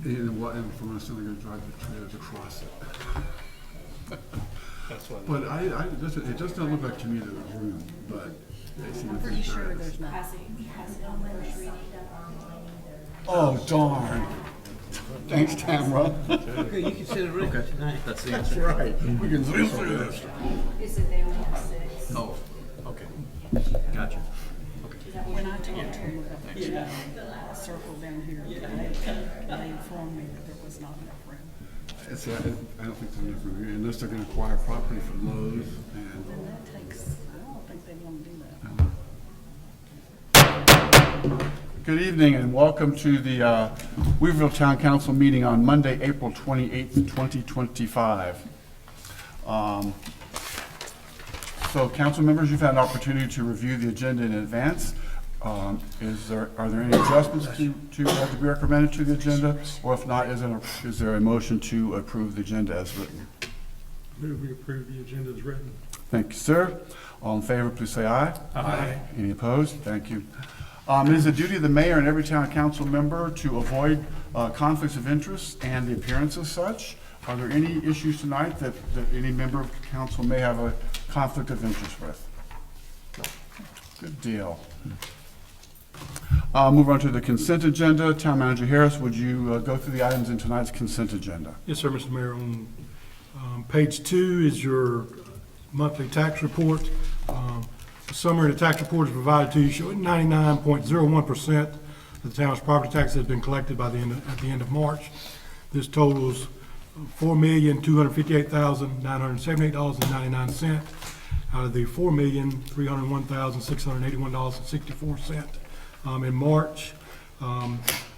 And from us, they're gonna drive the trailers across it. That's what. But it does not look like to me that there's room, but they seem to I'm pretty think sure there is. there's not. Oh, darn. Thanks, Tamara. Okay, you can sit it right tonight. That's the That's answer. right. We can zoom through this. Is that they only have 6. Oh, okay. Gotcha. When I talked to them about the circle down here, they informed me that there was not enough room. I don't think there's enough room here, unless they're gonna acquire property from Lowe's and. And that takes, I don't think they want to do that. Good evening and welcome to the Weaverville Town Council meeting on Monday, April 28th, 2025. So council members, you've had an opportunity to review the agenda in advance. Are there any adjustments to have to be recommended to the agenda? Or if not, is there a motion to approve the agenda as written? Move we approve the agenda as written. Thank you, sir. All in favor, please say aye. Aye. Any opposed? Thank you. It is the duty of the mayor and every town council member to avoid conflicts of interest and the appearance of such. Are there any issues tonight that any member of council may have a conflict of interest with? Good deal. Move on to the consent agenda. Town Manager Harris, would you go through the items in tonight's consent agenda? Yes, sir, Mr. Mayor. On page 2 is your monthly tax report. A summary of the tax report is provided to you showing 99.01% of the town's property tax has been collected at the end of March. This totals $4,258,978.99 out of the $4,301,681.64. In March,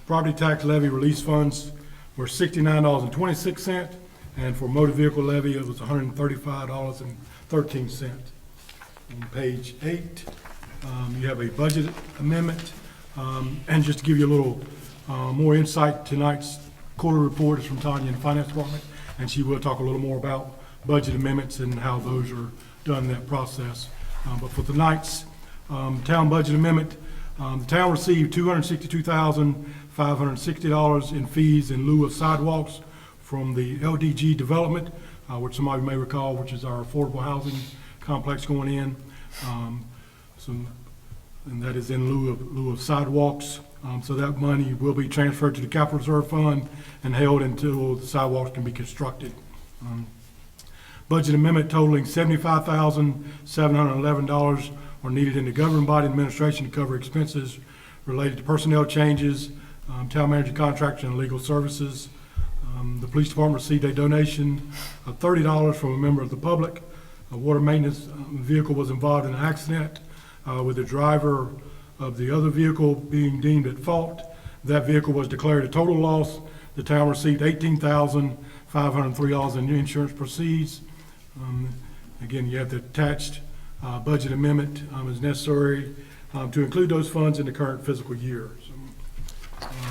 property tax levy release funds were $69.26, and for motor vehicle levy, it was $135.13. On page 8, you have a budget amendment, and just to give you a little more insight, tonight's quarterly report is from Tanya in the Finance Department, and she will talk a little more about budget amendments and how those are done in that process. But for tonight's town budget amendment, the town received $262,560 in fees in lieu of sidewalks from the LDG development, which some of you may recall, which is our affordable housing complex going in. And that is in lieu of sidewalks. So that money will be transferred to the capital reserve fund and held until the sidewalks can be constructed. Budget amendment totaling $75,711 are needed in the governing body administration to cover expenses related to personnel changes, town manager contracts, and legal services. The police department received a donation of $30 from a member of the public. A water maintenance vehicle was involved in an accident with the driver of the other vehicle being deemed at fault. That vehicle was declared a total loss. The town received $18,503 in insurance proceeds. Again, you have the attached budget amendment as necessary to include those funds in the current fiscal year. So,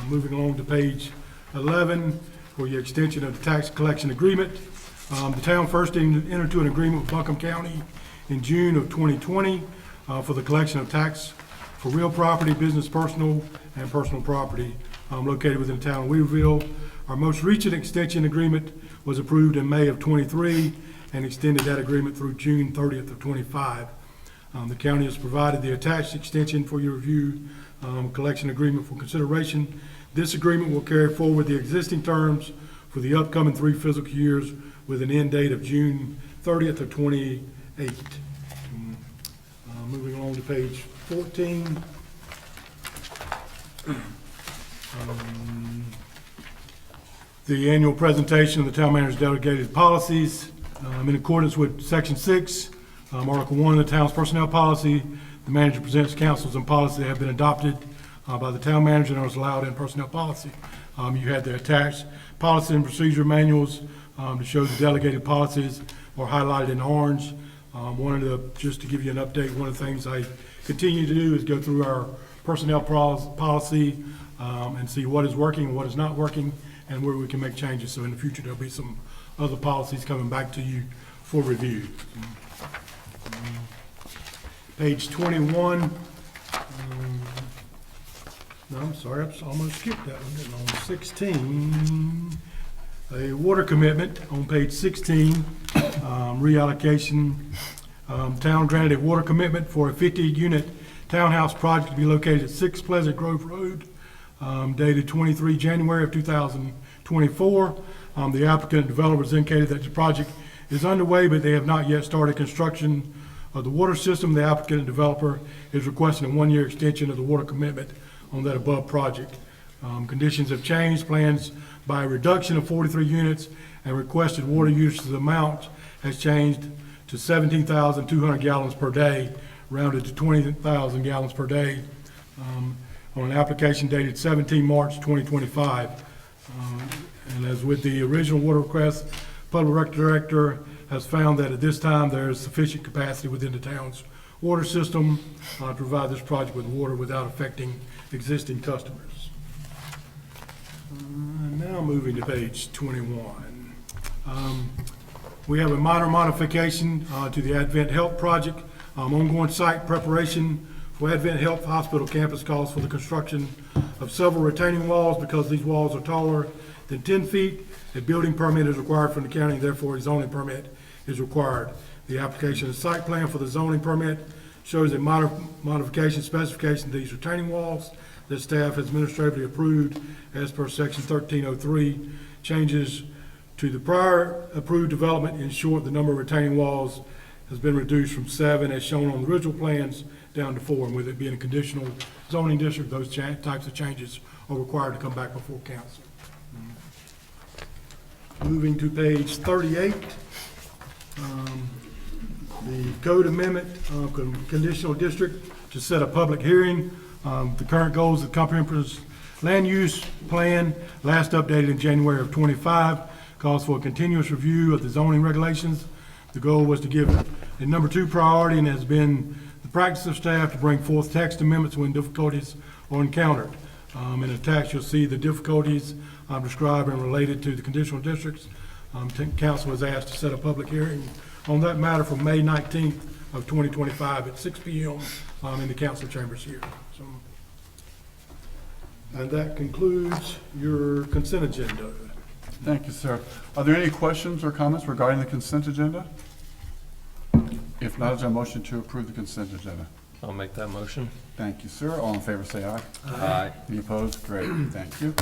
moving along to page 11 for your extension of the tax collection agreement. The town first entered into an agreement with Buncombe County in June of 2020 for the collection of tax for real property, business, personal, and personal property located within the town of Weaverville. Our most recent extension agreement was approved in May of 23 and extended that agreement through June 30th of 25. The county has provided the attached extension for your review, collection agreement for consideration. This agreement will carry forward the existing terms for the upcoming 3 fiscal years with an end date of June 30th of 28. Moving along to page 14. The annual presentation of the town manager's delegated policies. In accordance with section 6, article 1 of the town's personnel policy, the manager presents councils and policies that have been adopted by the town manager and are allowed in personnel policy. You had the attached policy and procedure manuals to show the delegated policies are highlighted in orange. Just to give you an update, one of the things I continue to do is go through our personnel policy and see what is working and what is not working and where we can make changes. So in the future, there'll be some other policies coming back to you for review. Page 21. No, I'm sorry, I almost skipped that one. Getting on 16, a water commitment on page 16, reallocation. Town granted a water commitment for a 50-unit townhouse project to be located at 6 Pleasant Grove Road, dated 23 January of 2024. The applicant and developers indicated that the project is underway, but they have not yet started construction of the water system. The applicant and developer is requesting a 1-year extension of the water commitment on that above project. Conditions have changed, plans by a reduction of 43 units, and requested water usage amount has changed to 17,200 gallons per day, rounded to 20,000 gallons per day, on an application dated 17 March 2025. And as with the original water request, Public Works Director has found that at this time there is sufficient capacity within the town's water system to provide this project with water without affecting existing customers. Now moving to page 21. We have a minor modification to the Advent Health Project. Ongoing site preparation for Advent Health Hospital campus calls for the construction of several retaining walls. Because these walls are taller than 10 feet, a building permit is required from the county, therefore a zoning permit is required. The application and site plan for the zoning permit shows a minor modification specification to these retaining walls that staff has administratively approved as per section 1303. Changes to the prior approved development. In short, the number of retaining walls has been reduced from 7 as shown on the original plans down to 4. And with it being a conditional zoning district, those types of changes are required to come back before council. Moving to page 38, the code amendment, conditional district to set a public hearing. The current goals of the comprehensive land use plan, last updated in January of 25, calls for a continuous review of the zoning regulations. The goal was to give a number 2 priority, and has been the practice of staff to bring forth text amendments when difficulties are encountered. And attached, you'll see the difficulties described and related to the conditional districts. Council was asked to set a public hearing on that matter for May 19th of 2025 at 6 p.m. In the council chambers here. So, and that concludes your consent agenda. Thank you, sir. Are there any questions or comments regarding the consent agenda? If not, is there a motion to approve the consent agenda? I'll make that motion. Thank you, sir. All in favor, say aye. Aye. Any opposed? Great, thank you.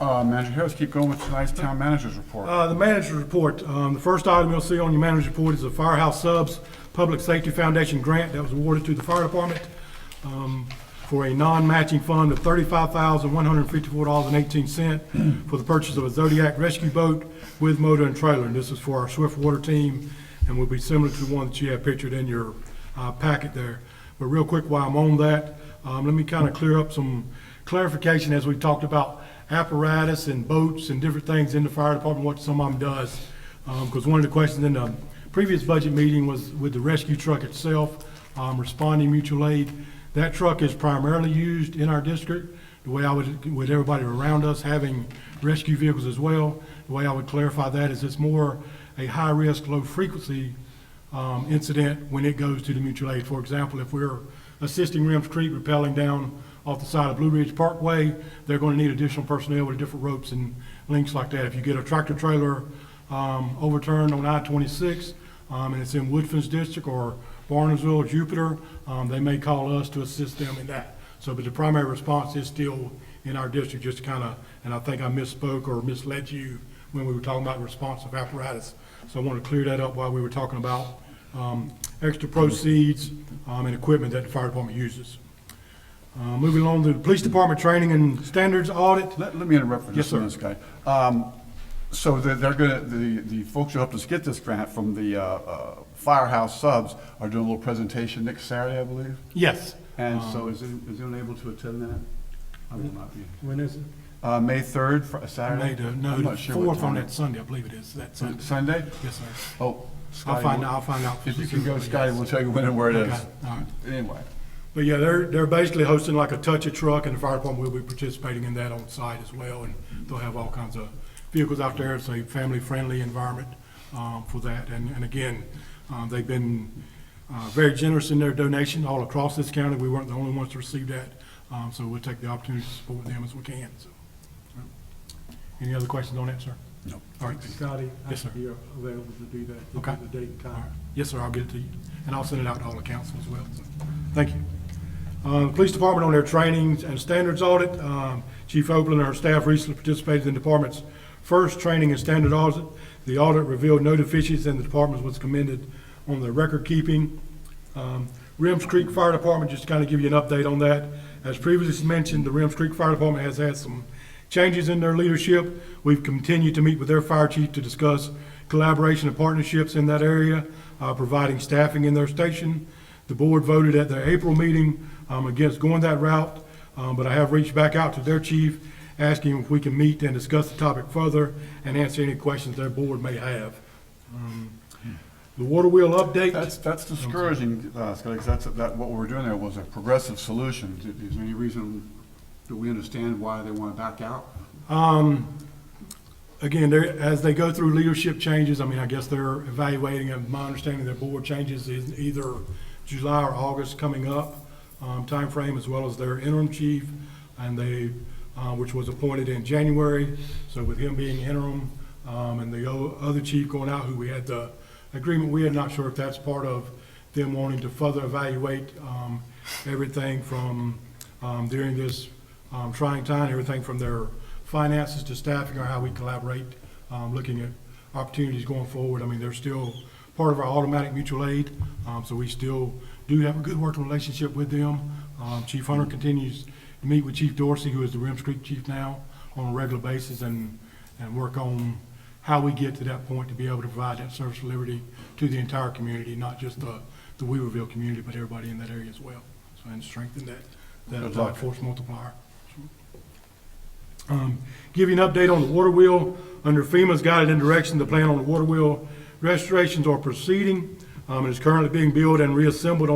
Manager Harris, keep going with tonight's town manager's report. The manager's report, the first item you'll see on your manager's report is the Firehouse Subs Public Safety Foundation grant that was awarded to the fire department for a non-matching fund of $35,154.18 for the purchase of a Zodiac rescue boat with motor and trailer. And this is for our swift water team, and will be similar to the one that you have pictured in your packet there. But real quick, while I'm on that, let me kind of clear up some clarification as we talked about apparatus and boats and different things in the fire department, what some of them does. Because one of the questions in the previous budget meeting was with the rescue truck itself, responding mutual aid. That truck is primarily used in our district. The way I would, with everybody around us having rescue vehicles as well, the way I would clarify that is it's more a high risk, low frequency incident when it goes to the mutual aid. For example, if we're assisting Rims Creek rappelling down off the side of Blue Ridge Parkway, they're going to need additional personnel with different ropes and links like that. If you get a tractor trailer overturned on I-26 and it's in Woodfin's district or Barnesville or Jupiter, they may call us to assist them in that. So, but the primary response is still in our district, just to kind of, and I think I misspoke or misled you when we were talking about responsive apparatus. So I want to clear that up while we were talking about extra proceeds and equipment that the fire department uses. Moving along to the police department training and standards audit. Let me interrupt for just a Yes, minute, Sky. So they're gonna, the folks who helped us get this grant from the Firehouse Subs are doing a little presentation next Saturday, I believe? Yes. And so is anyone able to attend that? I will not be. When is it? May 3rd, Saturday? No, I'm the not sure what 4th on time. that Sunday, I believe it is, that Sunday. Sunday? Yes, sir. Oh, I'll Scotty, find out. if you can go, Scotty, we'll tell you when and where it is. Okay, all right. Anyway, But yeah, they're basically hosting like a touch-a truck, and the fire department will be participating in that on site as well, and they'll have all kinds of vehicles out there. It's a family-friendly environment for that. And again, they've been very generous in their donation all across this county. We weren't the only ones to receive that. So we'll take the opportunity to support them as we can, so. Any other questions on that, sir? No. All right. Scotty, I Yes, sir. should be available to do that. Okay. The date and time. Yes, sir, I'll get it to you, and I'll send it out to all the council as well, so, thank you. The Police Department on their trainings and standards audit, Chief Oakland and her staff recently participated in the department's first training and standard audit. The audit revealed no deficiencies, and the department was commended on their record keeping. Rims Creek Fire Department, just to kind of give you an update on that. As previously mentioned, the Rims Creek Fire Department has had some changes in their leadership. We've continued to meet with their fire chief to discuss collaboration and partnerships in that area, providing staffing in their station. The board voted at their April meeting against going that route, but I have reached back out to their chief, asking if we can meet and discuss the topic further and answer any questions their board may have. The water wheel update. That's discouraging, Scotty, because what we were doing there was a progressive solution. Is there any reason, do we understand why they want to back out? Again, as they go through leadership changes, I mean, I guess they're evaluating, and my understanding their board changes is either July or August coming up timeframe, as well as their interim chief, and they, which was appointed in January. So with him being interim, and the other chief going out, who we had the agreement with, not sure if that's part of them wanting to further evaluate everything from during this trying time, everything from their finances to staffing, or how we collaborate, looking at opportunities going forward. I mean, they're still part of our automatic mutual aid, so we still do have a good working relationship with them. Chief Hunter continues to meet with Chief Dorsey, who is the Rims Creek chief now, on a regular basis, and work on how we get to that point to be able to provide that service delivery to the entire community, not just the Weaverville community, but everybody in that area as well. So, and strengthen Good that luck. force multiplier. Give you an update on the water wheel. Under FEMA's guided and direction, the plan on the water wheel restorations are proceeding. It is currently being built and reassembled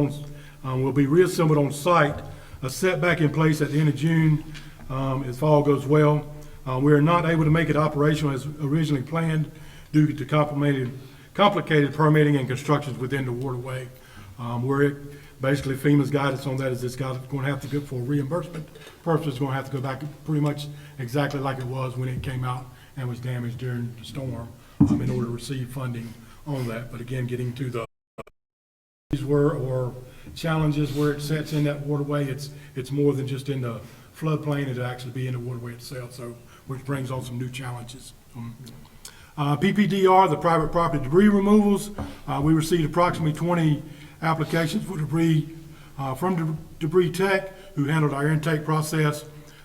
will be reassembled on site. A setback in place at the end of June, if all goes well. We are not able to make it operational as originally planned due to complicated permitting and constructions within the waterway. Basically FEMA's guidance on that is it's going to have to go for reimbursement purposes, going to have to go back pretty much exactly like it was when it came out and was damaged during the storm in order to receive funding on that. But again, getting to the or challenges where it sets in that waterway, it's more than just in the floodplain, it'll actually be in the waterway itself, so which brings on some new challenges. PPDR, the private property debris removals, we received approximately 20 applications for debris from Debris Tech, who handled our intake process.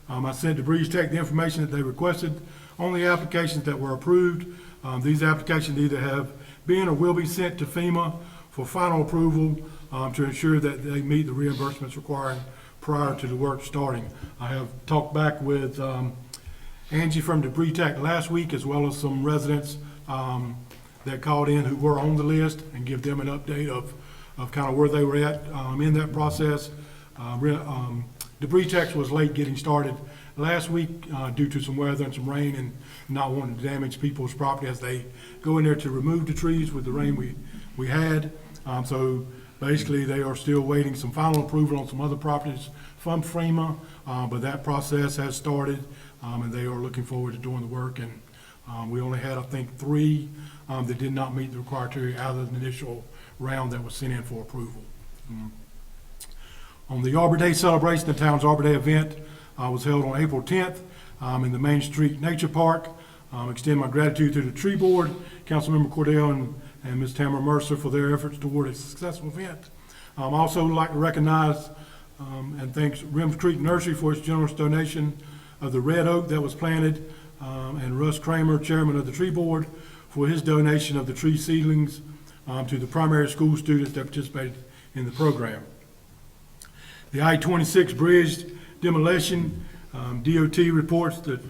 I sent Debris Tech the information that they requested on the applications that were approved. These applications either have been or will be sent to FEMA for final approval to ensure that they meet the reimbursements required prior to the work starting. I have talked back with Angie from Debris Tech last week, as well as some residents that called in who were on the list, and give them an update of kind of where they were at in that process. Debris Tech was late getting started last week due to some weather and some rain, and not wanting to damage people's property as they go in there to remove the trees with the rain we had. So basically, they are still waiting some final approval on some other properties from FEMA, but that process has started, and they are looking forward to doing the work. And we only had, I think, 3 that did not meet the criteria out of the initial round that was sent in for approval. On the Arbor Day celebration, the town's Arbor Day event was held on April 10th in the Main Street Nature Park. Extend my gratitude to the tree board, Councilmember Cordell and Ms. Tamara Mercer for their efforts toward a successful event. I also like to recognize and thank Rims Creek Nursery for its generous donation of the red oak that was planted, and Russ Kramer, chairman of the tree board, for his donation of the tree seedlings to the primary school students that participated in the program. The I-26 bridge demolition, DOT reports that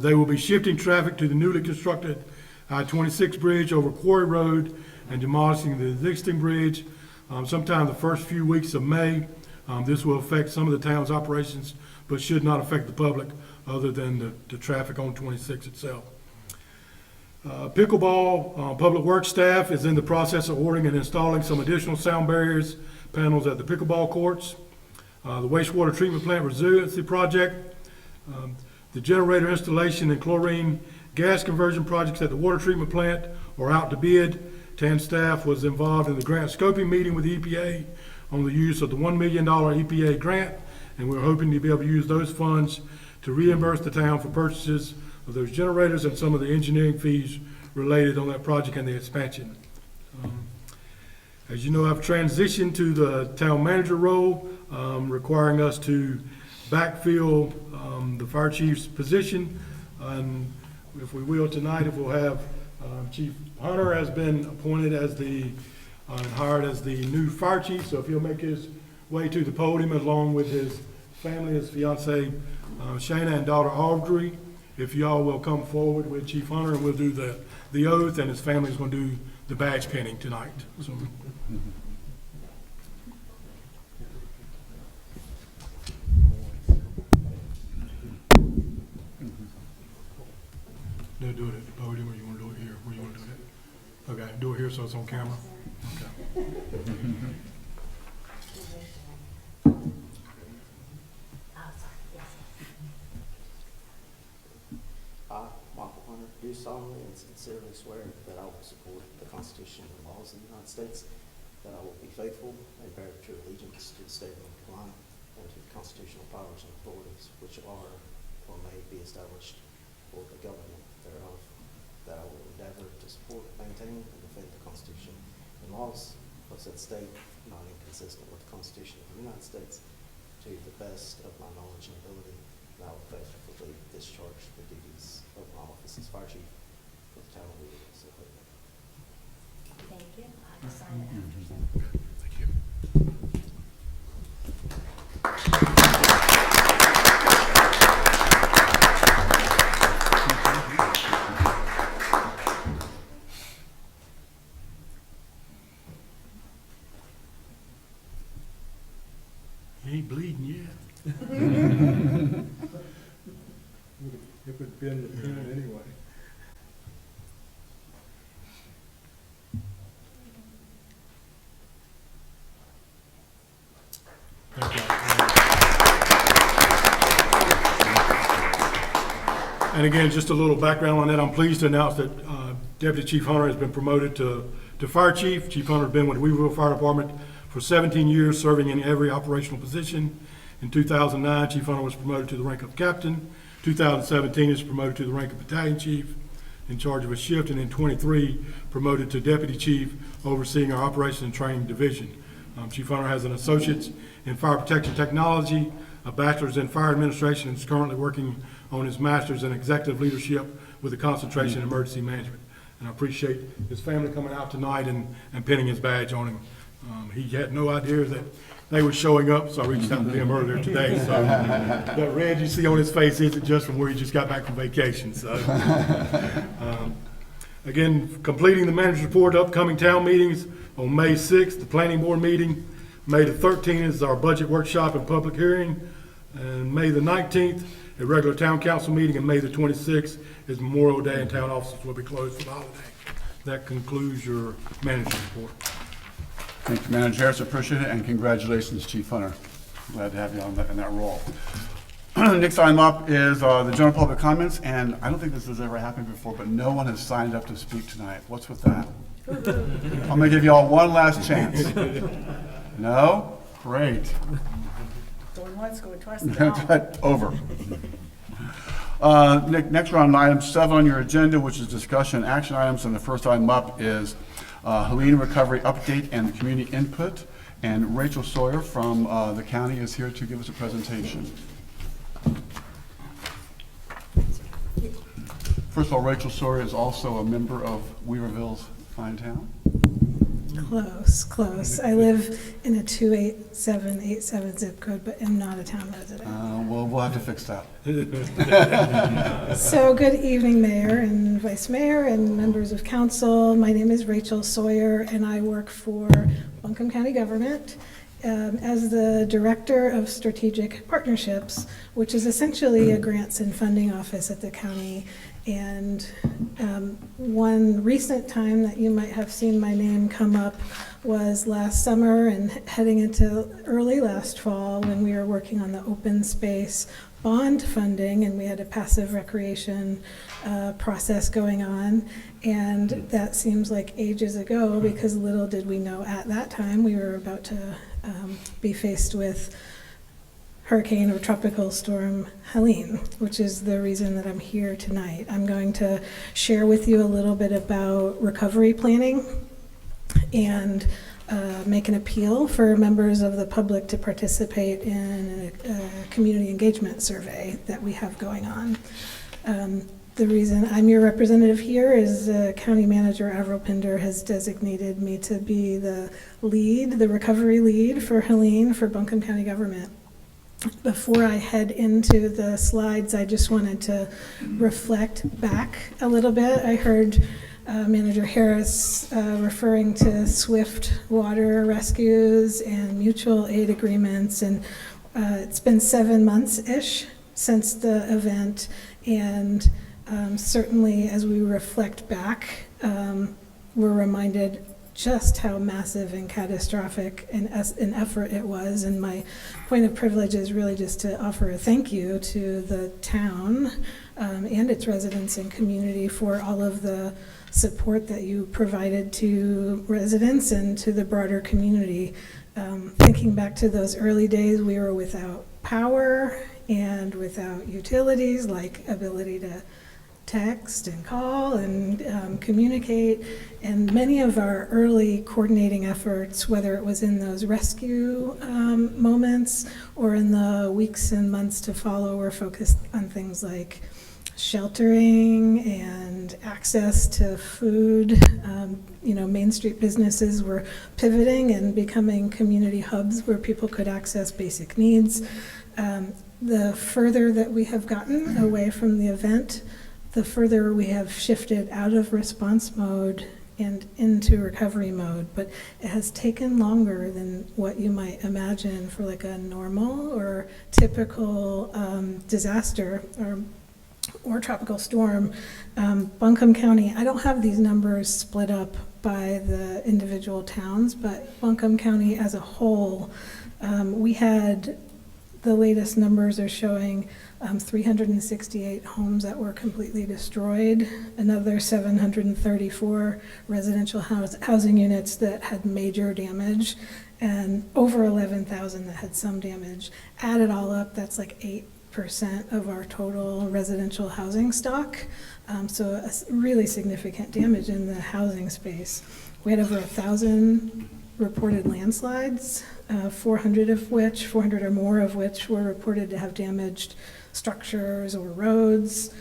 they will be shifting traffic to the newly constructed I-26 bridge over Quarry Road and demolishing the existing bridge sometime the first few weeks of May. This will affect some of the town's operations, but should not affect the public other than the traffic on 26 itself. Pickleball, public works staff is in the process of ordering and installing some additional sound barriers panels at the pickleball courts, the wastewater treatment plant resiliency project, the generator installation and chlorine gas conversion projects at the water treatment plant are out to bid. TAN staff was involved in the grant scoping meeting with the EPA on the use of the $1 million EPA grant, and we're hoping to be able to use those funds to reimburse the town for purchases of those generators and some of the engineering fees related on that project and the expansion. As you know, I've transitioned to the town manager role, requiring us to backfill the fire chief's position. And if we will tonight, if we'll have Chief Hunter has been appointed as hired as the new fire chief. So if he'll make his way to the podium along with his family, his fiancee Shayna and daughter Audrey, if y'all will come forward with Chief Hunter, and we'll do the oath, and his family's going to do the badge pinning tonight. So. Do it at the podium, or you want to do it here? Where you want to do it? Okay, do it here so it's on camera. Okay. I, Michael Hunter, do solemnly and sincerely swear that I will support the Constitution and laws of the United States, that I will be faithful and bear true allegiance to the state of North Carolina and to the constitutional powers and authorities which are or may be established for the government thereof, that I will endeavor to support, maintain, and defend the Constitution and laws of said state, not inconsistent with the Constitution of the United States, to the best of my knowledge and ability, and I will faithfully discharge the duties of my office as fire chief for the town of Lee. So help me. Thank you. I sign it after. Thank you. He ain't bleeding yet. If it'd been the pen anyway. Thank you. And again, just a little background on that. I'm pleased to announce that Deputy Chief Hunter has been promoted to fire chief. Chief Hunter has been with the Weaverville Fire Department for 17 years, serving in every operational position. In 2009, Chief Hunter was promoted to the rank of captain. 2017 is promoted to the rank of battalion chief in charge of a shift, and in 23 promoted to deputy chief, overseeing our operations and training division. Chief Hunter has an associate's in fire protection technology, a bachelor's in fire administration, and is currently working on his master's in executive leadership with a concentration in emergency management. And I appreciate his family coming out tonight and pinning his badge on him. He had no idea that they were showing up, so I reached out to him earlier today. So that red you see on his face isn't just from where he just got back from vacation. So again, completing the manager's report, upcoming town meetings on May 6th, the planning board meeting. May the 13th is our budget workshop and public hearing. And May the 19th, a regular town council meeting, and May the 26th is Memorial Day, and town offices will be closed for the holiday. That concludes your manager's report. Thank you, Manager Harris. Appreciate it, and congratulations, Chief Hunter. Glad to have you on in that role. Next item up is the general public comments, and I don't think this has ever happened before, but no one has signed up to speak tonight. What's with that? I'm going to give you all one last chance. No? Great. Going once, going twice. Gone. Over. Next, we're on item 7 on your agenda, which is discussion and action items, and the first item up is Helene Recovery Update and Community Input, and Rachel Sawyer from the county is here to give us a presentation. First of all, Rachel Sawyer is also a member of Weaverville's fine town. Close. I live in a 28787 zip code, but am not a town resident. Well, we'll have to fix that. So good evening, Mayor and Vice Mayor and members of council. My name is Rachel Sawyer, and I work for Buncombe County Government as the Director of Strategic Partnerships, which is essentially a grants and funding office at the county. And one recent time that you might have seen my name come up was last summer and heading into early last fall when we were working on the open space bond funding, and we had a passive recreation process going on. And that seems like ages ago, because little did we know at that time we were about to be faced with Hurricane or Tropical Storm Helene, which is the reason that I'm here tonight. I'm going to share with you a little bit about recovery planning and make an appeal for members of the public to participate in a community engagement survey that we have going on. The reason I'm your representative here is County Manager Avril Pinder has designated me to be the lead, the recovery lead for Helene for Buncombe County government. Before I head into the slides, I just wanted to reflect back a little bit. I heard Manager Harris referring to swift water rescues and mutual aid agreements, and it's been 7 months-ish since the event, and certainly as we reflect back, we're reminded just how massive and catastrophic an effort it was. And my point of privilege is really just to offer a thank you to the town and its residents and community for all of the support that you provided to residents and to the broader community. Thinking back to those early days, we were without power and without utilities like ability to text and call and communicate, and many of our early coordinating efforts, whether it was in those rescue moments or in the weeks and months to follow, were focused on things like sheltering and access to food. Main Street businesses were pivoting and becoming community hubs where people could access basic needs. The further that we have gotten away from the event, the further we have shifted out of response mode and into recovery mode. But it has taken longer than what you might imagine for like a normal or typical disaster or tropical storm. Buncombe County, I don't have these numbers split up by the individual towns, but Buncombe County as a whole, we had, the latest numbers are showing 368 homes that were completely destroyed, another 734 residential housing units that had major damage, and over 11,000 that had some damage. Add it all up, that's like 8% of our total residential housing stock. So a really significant damage in the housing space. We had over 1,000 reported landslides, 400 or more of which were reported to have damaged structures or roads.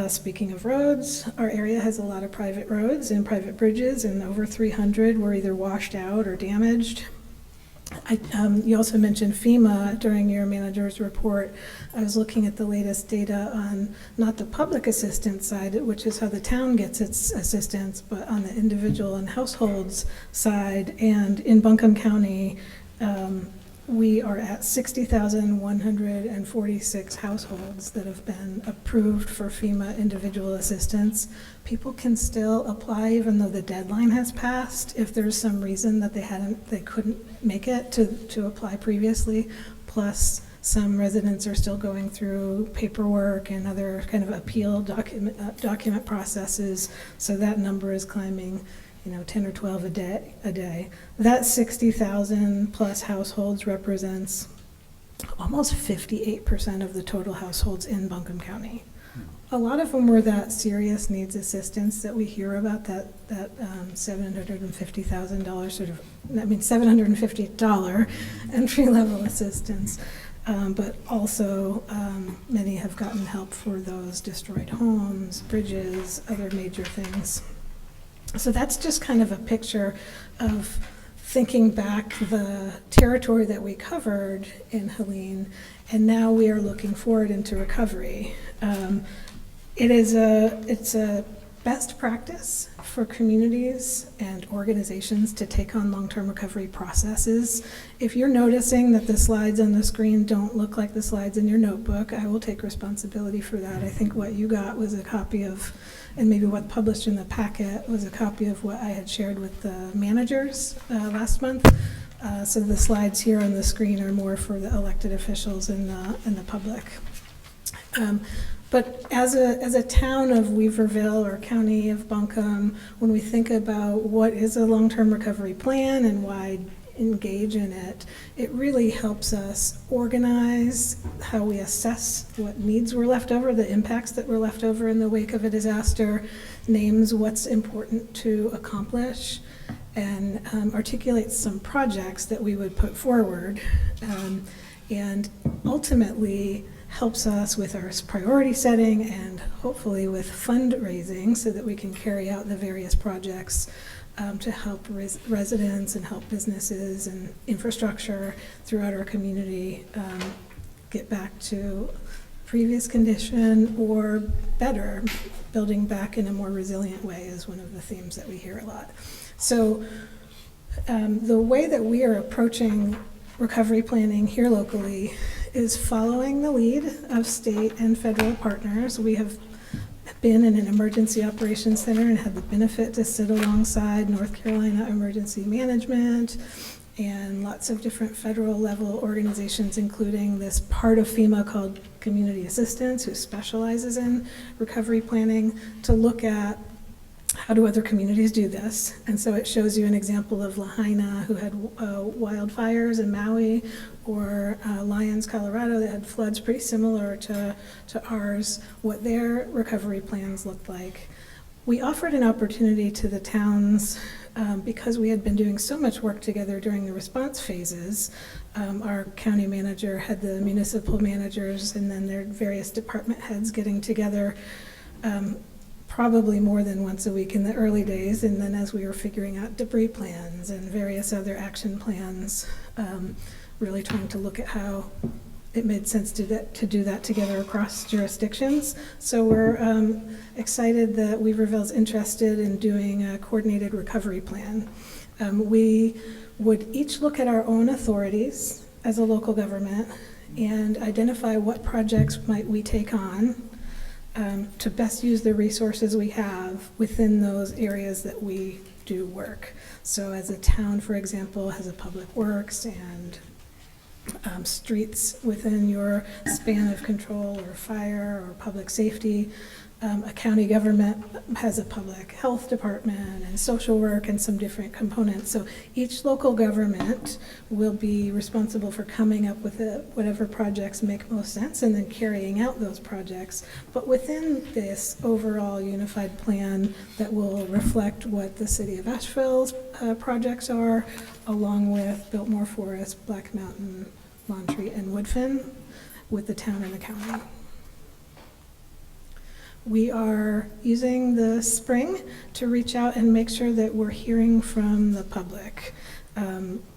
Speaking of roads, our area has a lot of private roads and private bridges, and over 300 were either washed out or damaged. You also mentioned FEMA during your manager's report. I was looking at the latest data on not the public assistance side, which is how the town gets its assistance, but on the individual and households side. And in Buncombe County, we are at 60,146 households that have been approved for FEMA individual assistance. People can still apply even though the deadline has passed if there's some reason that they couldn't make it to apply previously. Plus, some residents are still going through paperwork and other kind of appeal document processes, so that number is climbing 10 or 12 a day. That 60,000 plus households represents almost 58% of the total households in Buncombe County. A lot of them were that serious needs assistance that we hear about, that $750,000 $750 entry level assistance. But also many have gotten help for those destroyed homes, bridges, other major things. So that's just kind of a picture of thinking back the territory that we covered in Helene, and now we are looking forward into recovery. It's a best practice for communities and organizations to take on long-term recovery processes. If you're noticing that the slides on the screen don't look like the slides in your notebook, I will take responsibility for that. I think what you got was a copy of, and maybe what published in the packet was a copy of what I had shared with the managers last month. So the slides here on the screen are more for the elected officials and the public. But as a town of Weaverville or county of Buncombe, when we think about what is a long-term recovery plan and why engage in it, it really helps us organize how we assess what needs were left over, the impacts that were left over in the wake of a disaster, names what's important to accomplish, and articulates some projects that we would put forward, and ultimately helps us with our priority setting and hopefully with fundraising so that we can carry out the various projects to help residents and help businesses and infrastructure throughout our community get back to previous condition or better, building back in a more resilient way is one of the themes that we hear a lot. So the way that we are approaching recovery planning here locally is following the lead of state and federal partners. We have been in an emergency operations center and had the benefit to sit alongside North Carolina Emergency Management and lots of different federal level organizations, including this part of FEMA called Community Assistance, who specializes in recovery planning, to look at how do other communities do this? And so it shows you an example of Lahaina, who had wildfires in Maui, or Lyons, Colorado, that had floods pretty similar to ours, what their recovery plans looked like. We offered an opportunity to the towns because we had been doing so much work together during the response phases. Our county manager had the municipal managers and then their various department heads getting together probably more than once a week in the early days, and then as we were figuring out debris plans and various other action plans, really trying to look at how it made sense to do that together across jurisdictions. So we're excited that Weaverville's interested in doing a coordinated recovery plan. We would each look at our own authorities as a local government and identify what projects might we take on to best use the resources we have within those areas that we do work. So as a town, for example, has a public works and streets within your span of control, or fire or public safety. A county government has a public health department and social work and some different components. So each local government will be responsible for coming up with whatever projects make most sense and then carrying out those projects. But within this overall unified plan that will reflect what the city of Asheville's projects are, along with Biltmore Forest, Black Mountain, Montreat, and Woodfin, with the town and the county. We are using the spring to reach out and make sure that we're hearing from the public.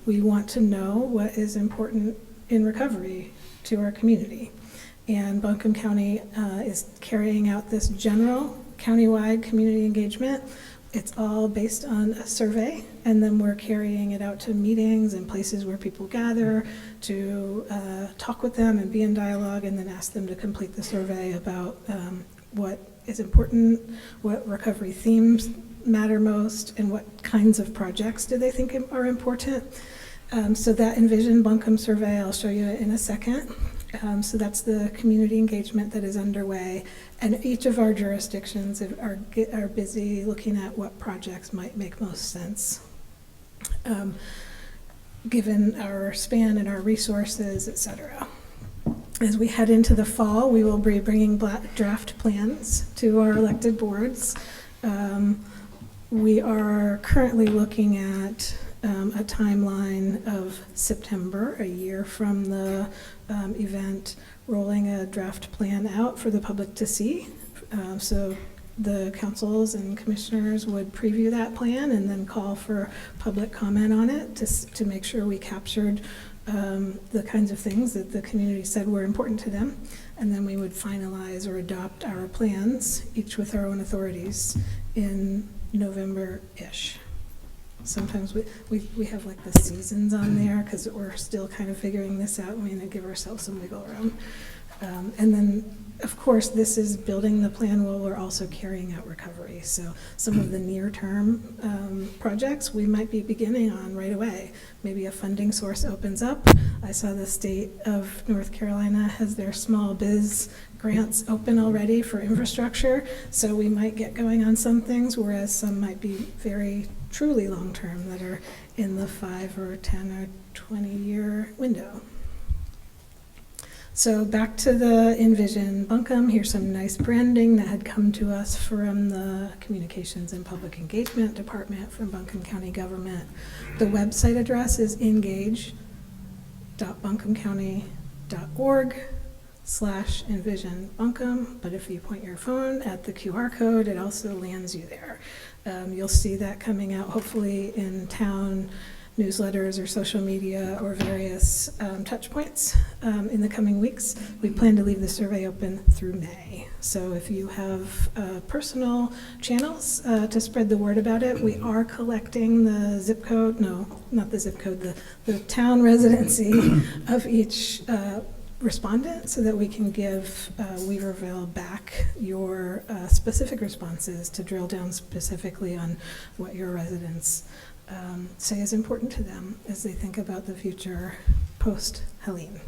We want to know what is important in recovery to our community. And Buncombe County is carrying out this general countywide community engagement. It's all based on a survey, and then we're carrying it out to meetings and places where people gather to talk with them and be in dialogue, and then ask them to complete the survey about what is important, what recovery themes matter most, and what kinds of projects do they think are important. So that Envision Buncombe survey, I'll show you in a second. So that's the community engagement that is underway, and each of our jurisdictions are busy looking at what projects might make most sense, given our span and our resources, et cetera. As we head into the fall, we will be bringing draft plans to our elected boards. We are currently looking at a timeline of September, a year from the event, rolling a draft plan out for the public to see. So the councils and commissioners would preview that plan and then call for public comment on it to make sure we captured the kinds of things that the community said were important to them. And then we would finalize or adopt our plans, each with our own authorities, in November-ish. Sometimes we have like the seasons on there because we're still kind of figuring this out. We need to give ourselves some wiggle room. And then, of course, this is building the plan while we're also carrying out recovery. So some of the near-term projects we might be beginning on right away. Maybe a funding source opens up. I saw the state of North Carolina has their small biz grants open already for infrastructure. So we might get going on some things, whereas some might be very truly long-term that are in the 5 or 10 or 20-year window. So back to the Envision Buncombe, here's some nice branding that had come to us from the Communications and Public Engagement Department from Buncombe County Government. The website address is engage.buncomecounty.org/Envision Buncombe, but if you point your phone at the QR code, it also lands you there. You'll see that coming out hopefully in town newsletters or social media or various touch points in the coming weeks. We plan to leave the survey open through May. So if you have personal channels to spread the word about it, we are collecting the zip code, no, not the zip code, the town residency of each respondent so that we can give Weaverville back your specific responses to drill down specifically on what your residents say is important to them as they think about the future post-Helene.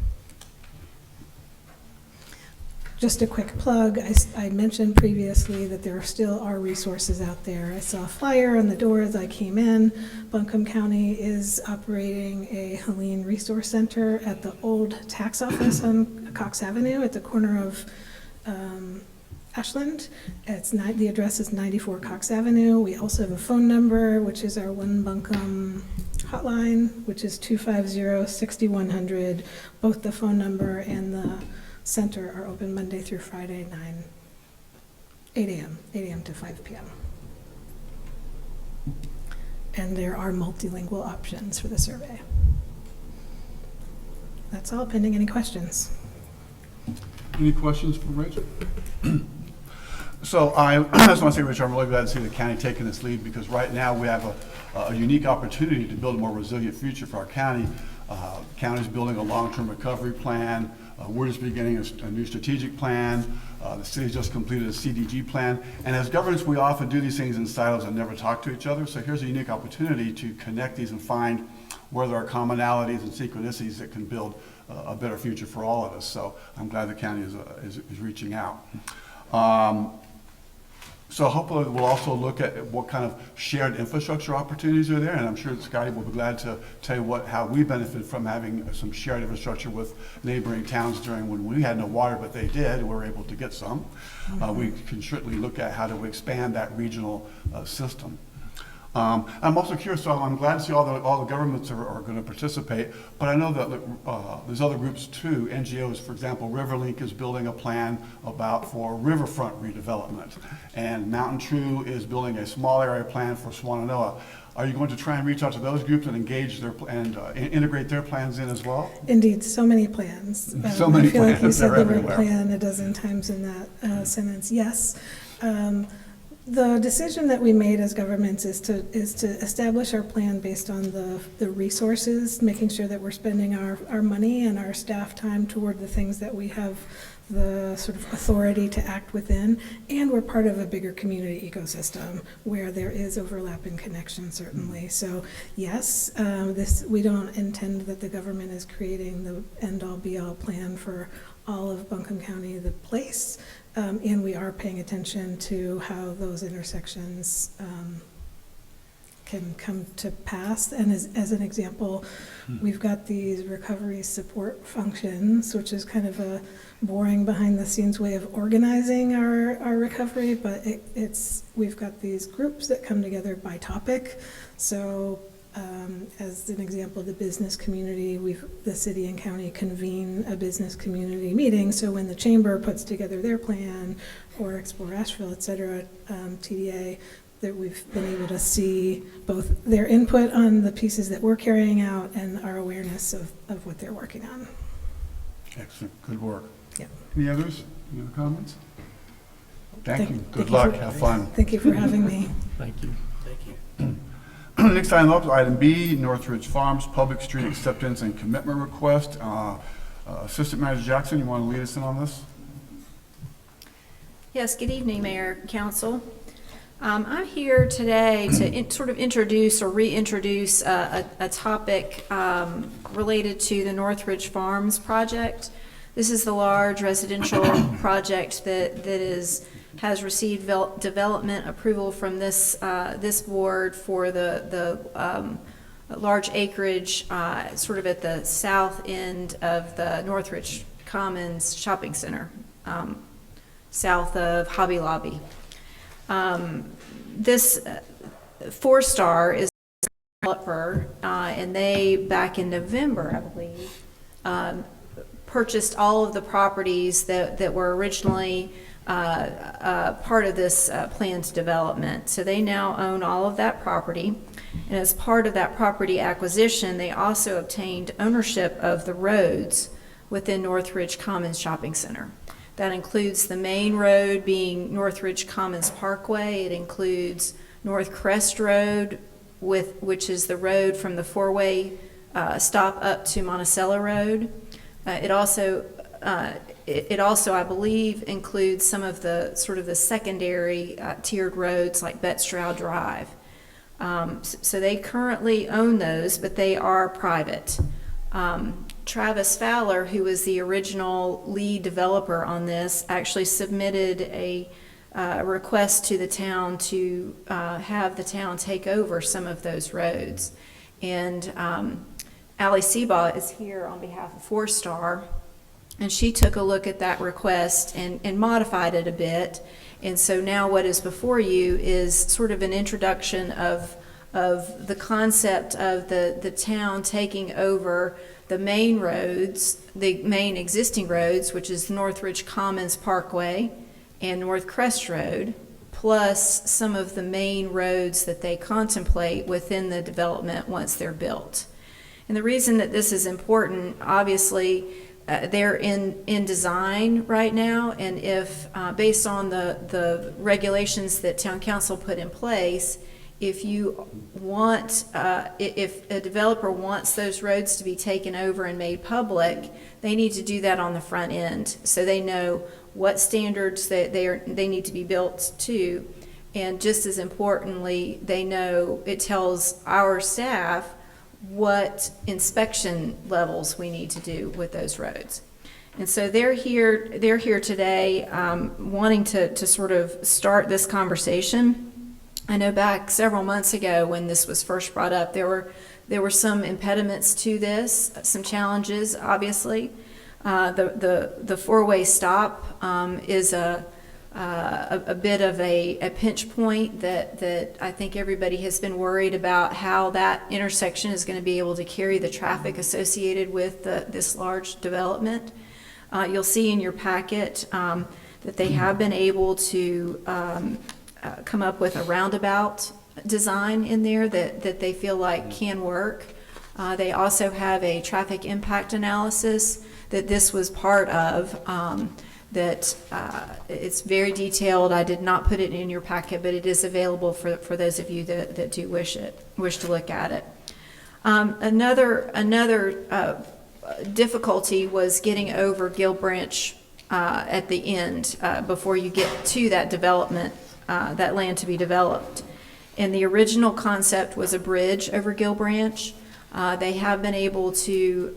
Just a quick plug, I mentioned previously that there still are resources out there. I saw a flyer on the door as I came in. Buncombe County is operating a Helene Resource Center at the old tax office on Cox Avenue at the corner of Ashland. The address is 94 Cox Avenue. We also have a phone number, which is our One Buncombe hotline, which is 250-6100. Both the phone number and the center are open Monday through Friday, 8 a.m. to 5 p.m. And there are multilingual options for the survey. That's all, pending any questions. Any questions for Rachel? So I just want to say, Rich, I'm really glad to see the county taking this lead because right now we have a unique opportunity to build a more resilient future for our county. County's building a long-term recovery plan. We're just beginning a new strategic plan. The city's just completed a CDG plan. And as governments, we often do these things in silos and never talk to each other. So here's a unique opportunity to connect these and find where there are commonalities and synchronicities that can build a better future for all of us. So I'm glad the county is reaching out. So hopefully we'll also look at what kind of shared infrastructure opportunities are there, and I'm sure that Scotty will be glad to tell you how we benefit from having some shared infrastructure with neighboring towns during when we had no water, but they did, and we were able to get some. We can certainly look at how to expand that regional system. I'm also curious, so I'm glad to see all the governments are going to participate, but I know that there's other groups too, NGOs, for example, Riverlink is building a plan for riverfront redevelopment, and Mountain True is building a small area plan for Swannanoa. Are you going to try and reach out to those groups and engage and integrate their plans in as well? Indeed, so many plans. So many I feel like you plans, said they're the word everywhere. plan a dozen times in that sentence. Yes. The decision that we made as governments is to establish our plan based on the resources, making sure that we're spending our money and our staff time toward the things that we have the sort of authority to act within, and we're part of a bigger community ecosystem where there is overlap and connection, certainly. So yes, we don't intend that the government is creating the end-all be-all plan for all of Buncombe County, the place. And we are paying attention to how those intersections can come to pass. And as an example, we've got these recovery support functions, which is kind of a boring behind-the-scenes way of organizing our recovery, but we've got these groups that come together by topic. So as an example, the business community, the city and county convene a business community meeting. So when the chamber puts together their plan, or Explore Asheville, et cetera, TDA, that we've been able to see both their input on the pieces that we're carrying out and our awareness of what they're working on. Excellent, good work. Yeah. Any others? Any other comments? Thank you. Thank Good you luck. for- Have fun. Thank you for having me. Thank you. Thank you. Next item up, item B, Northridge Farms Public Street Acceptance and Commitment Request. Assistant Manager Jackson, you want to lead us in on this? Yes, good evening, Mayor, Council. I'm here today to sort of introduce or reintroduce a topic related to the Northridge Farms project. This is the large residential project that has received development approval from this board for the large acreage sort of at the south end of the Northridge Commons Shopping Center, south of Hobby Lobby. This Four Star is a developer, and they, back in November, I believe, purchased all of the properties that were originally part of this planned development. So they now own all of that property. And as part of that property acquisition, they also obtained ownership of the roads within Northridge Commons Shopping Center. That includes the main road being Northridge Commons Parkway. It includes North Crest Road, which is the road from the four-way stop up to Monticello Road. It also, I believe, includes some of the sort of the secondary tiered roads like Bettstrow Drive. So they currently own those, but they are private. Travis Fowler, who was the original lead developer on this, actually submitted a request to the town to have the town take over some of those roads. And Allie Seabaugh is here on behalf of Four Star, and she took a look at that request and modified it a bit. And so now what is before you is sort of an introduction of the concept of the town taking over the main roads, the main existing roads, which is Northridge Commons Parkway and North Crest Road, plus some of the main roads that they contemplate within the development once they're built. And the reason that this is important, obviously, they're in design right now, and if, based on the regulations that Town Council put in place, if you want, if a developer wants those roads to be taken over and made public, they need to do that on the front end, so they know what standards that they need to be built to, and just as importantly, they know, it tells our staff what inspection levels we need to do with those roads. And so they're here today wanting to sort of start this conversation. I know back several months ago when this was first brought up, there were some impediments to this, some challenges, obviously. The four-way stop is a bit of a pinch point that I think everybody has been worried about how that intersection is going to be able to carry the traffic associated with this large development. You'll see in your packet that they have been able to come up with a roundabout design in there that they feel like can work. They also have a traffic impact analysis that this was part of. That it's very detailed. I did not put it in your packet, but it is available for those of you that do wish to look at it. Another difficulty was getting over Gill Branch at the end before you get to that development, that land to be developed. And the original concept was a bridge over Gill Branch. They have been able to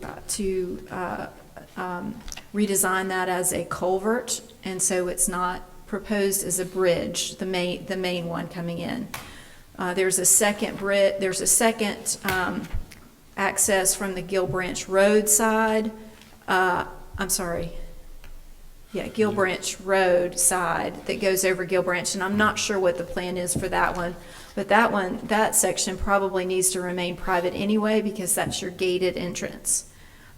redesign that as a culvert, and so it's not proposed as a bridge, the main one coming in. There's a second access from the Gill Branch Road side. Gill Branch Road side that goes over Gill Branch, and I'm not sure what the plan is for that one, but that section probably needs to remain private anyway because that's your gated entrance.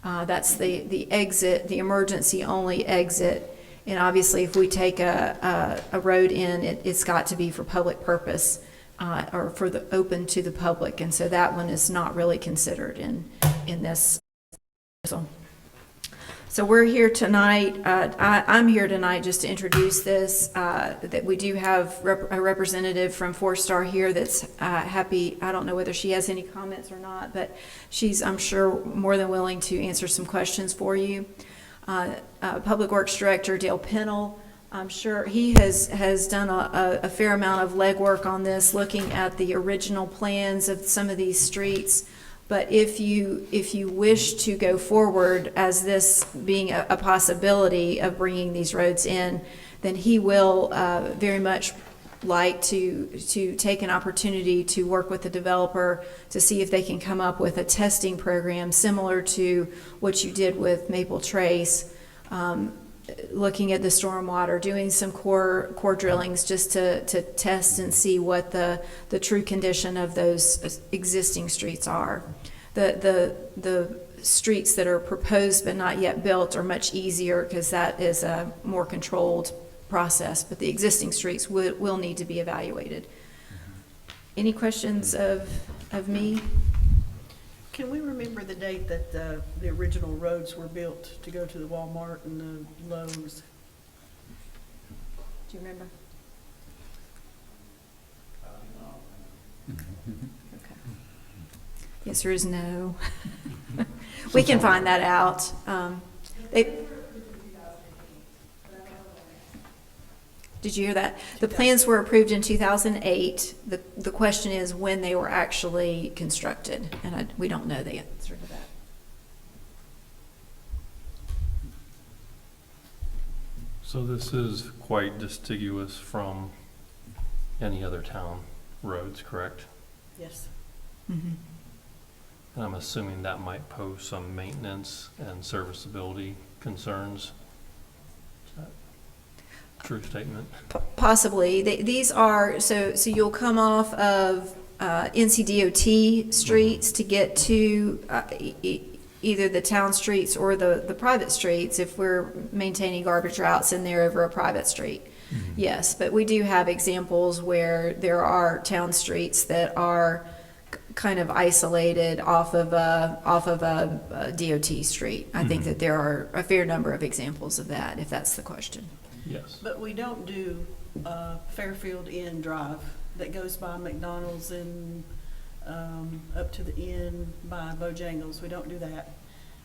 That's the exit, the emergency only exit, and obviously if we take a road in, it's got to be for public purpose. or for the, open to the public, and so that one is not really considered in this. So we're here tonight, I'm here tonight just to introduce this, that we do have a representative from Four Star here that's happy. I don't know whether she has any comments or not, but she's, I'm sure, more than willing to answer some questions for you. Public Works Director Dale Pennell, I'm sure he has done a fair amount of legwork on this, looking at the original plans of some of these streets. But if you wish to go forward as this being a possibility of bringing these roads in, then he will very much like to take an opportunity to work with the developer to see if they can come up with a testing program similar to what you did with Maple Trace, looking at the stormwater, doing some core drillings just to test and see what the true condition of those existing streets are. The streets that are proposed but not yet built are much easier because that is a more controlled process, but the existing streets will need to be evaluated. Any questions of me? Can we remember the date that the original roads were built to go to the Walmart and the Lowe's? Do you remember? Okay. The answer is no. We can find that out. Did you hear that? The plans were approved in 2008. The question is when they were actually constructed, and we don't know the answer to that. So this is quite distinguished from any other town roads, correct? Yes. Mm-hmm. And I'm assuming that might pose some maintenance and serviceability concerns. Is that a true statement? Possibly. These are, so you'll come off of NCDOT streets to get to either the town streets or the private streets if we're maintaining garbage routes in there over a private street. Mm-hmm. Yes, but we do have examples where there are town streets that are kind of isolated off of a DOT street. I think that there are a fair number of examples of that, if that's the question. Yes. But we don't do Fairfield Inn Drive that goes by McDonald's and up to the inn by Bojangles. We don't do that.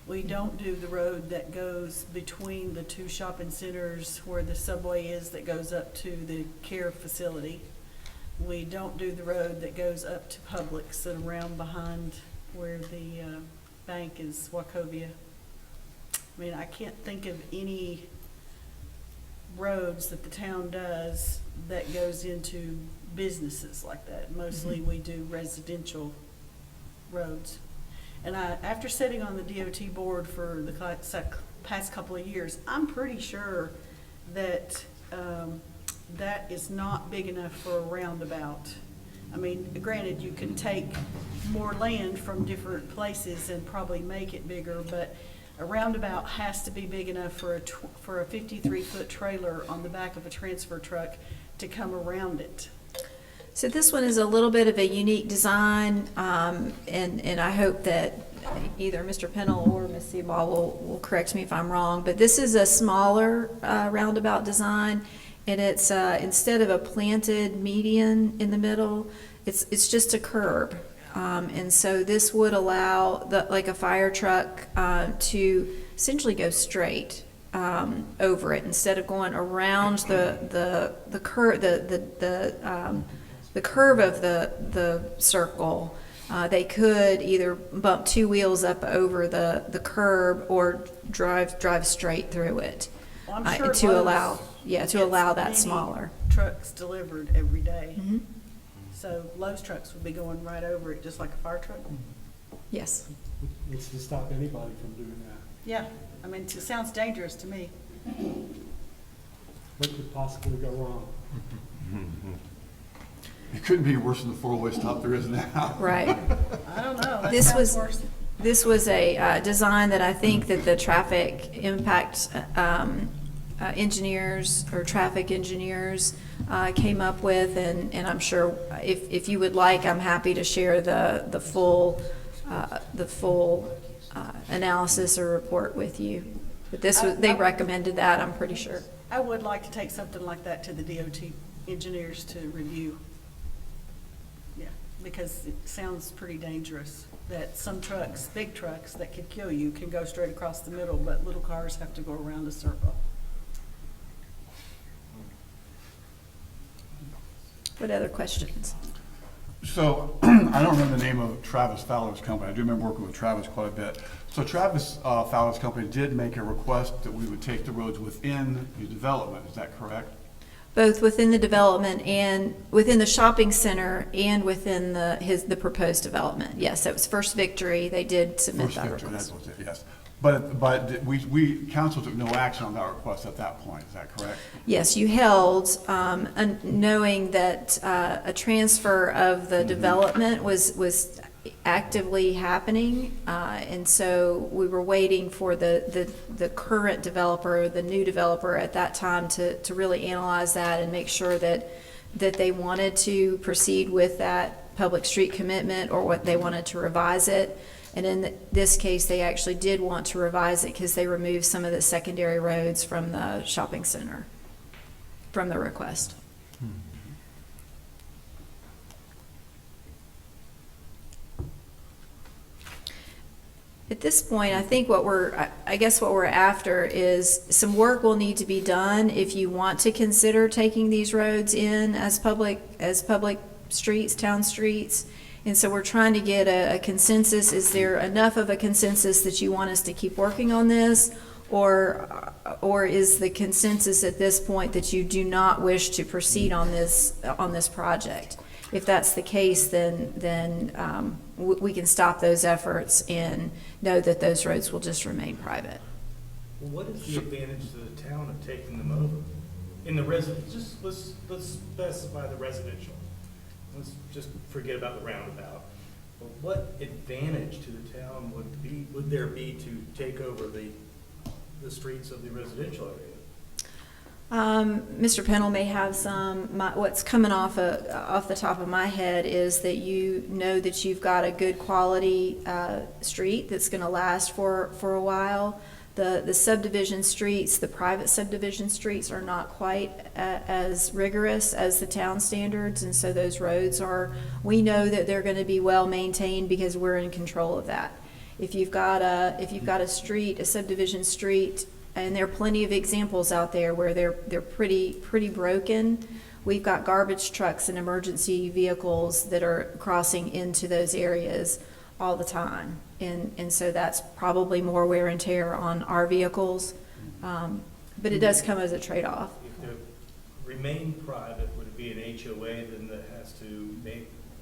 We don't do the road that goes between the two shopping centers where the Subway is that goes up to the care facility. We don't do the road that goes up to Publix and around behind where the bank is, Wachovia. I mean, I can't think of any roads that the town does that goes into businesses like that. Mostly we do residential roads. And after sitting on the DOT board for the past couple of years, I'm pretty sure that that is not big enough for a roundabout. I mean, granted, you can take more land from different places and probably make it bigger, but a roundabout has to be big enough for a 53-foot trailer on the back of a transfer truck to come around it. So this one is a little bit of a unique design, and I hope that either Mr. Pennell or Ms. Seaball will correct me if I'm wrong, but this is a smaller roundabout design, and it's instead of a planted median in the middle, it's just a curb. And so this would allow like a fire truck to essentially go straight over it instead of going around the curve, the curve of the circle. They could either bump two wheels up over the curb or drive straight through it. Well, I'm sure to Lowe's allow that many smaller. trucks delivered every day. Mm-hmm. So Lowe's trucks would be going right over it just like a fire truck. Yes. It's to stop anybody from doing that. Yeah, I mean, it sounds dangerous to me. What could possibly go wrong? It couldn't be worse than the four-way stop there is now. Right. I don't know. That This sounds was- worse. This was a design that I think that the traffic impact engineers or traffic engineers came up with, and I'm sure if you would like, I'm happy to share the full analysis or report with you. But this was, they recommended that, I'm pretty sure. I would like to take something like that to the DOT engineers to review. Yeah, because it sounds pretty dangerous that some trucks, big trucks that could kill you, can go straight across the middle, but little cars have to go around a circle. What other questions? So, I don't remember the name of Travis Fowler's company. I do remember working with Travis quite a bit. So Travis Fowler's company did make a request that we would take the roads within the development. Is that correct? Both within the development and within the shopping center and within the proposed development. Yes, that was First Victory. They did submit First that Victory, request. that was it, yes. But we, council took no action on that request at that point. Is that correct? Yes, you held, knowing that a transfer of the development was actively happening, and so we were waiting for the current developer, the new developer at that time to really analyze that and make sure that they wanted to proceed with that public street commitment or what they wanted to revise it. And in this case, they actually did want to revise it because they removed some of the secondary roads from the shopping center, from the request. At this point, I think I guess what we're after is some work will need to be done if you want to consider taking these roads in as public streets, town streets. And so we're trying to get a consensus. Is there enough of a consensus that you want us to keep working on this? Or is the consensus at this point that you do not wish to proceed on this project? If that's the case, then we can stop those efforts and know that those roads will just remain private. Well, what is the advantage to the town of taking them over? In the let's specify the residential. Let's just forget about the roundabout. But what advantage to the town would there be to take over the streets of the residential area? Mr. Pennell may have some. What's coming off the top of my head is that you know that you've got a good quality street that's going to last for a while. The subdivision streets, the private subdivision streets, are not quite as rigorous as the town standards, and so those roads we know that they're going to be well maintained because we're in control of that. If you've got a street, a subdivision street, and there are plenty of examples out there where they're pretty broken. We've got garbage trucks and emergency vehicles that are crossing into those areas all the time. And so that's probably more wear and tear on our vehicles. But it does come as a trade-off. If they remain private, would it be an HOA then that has to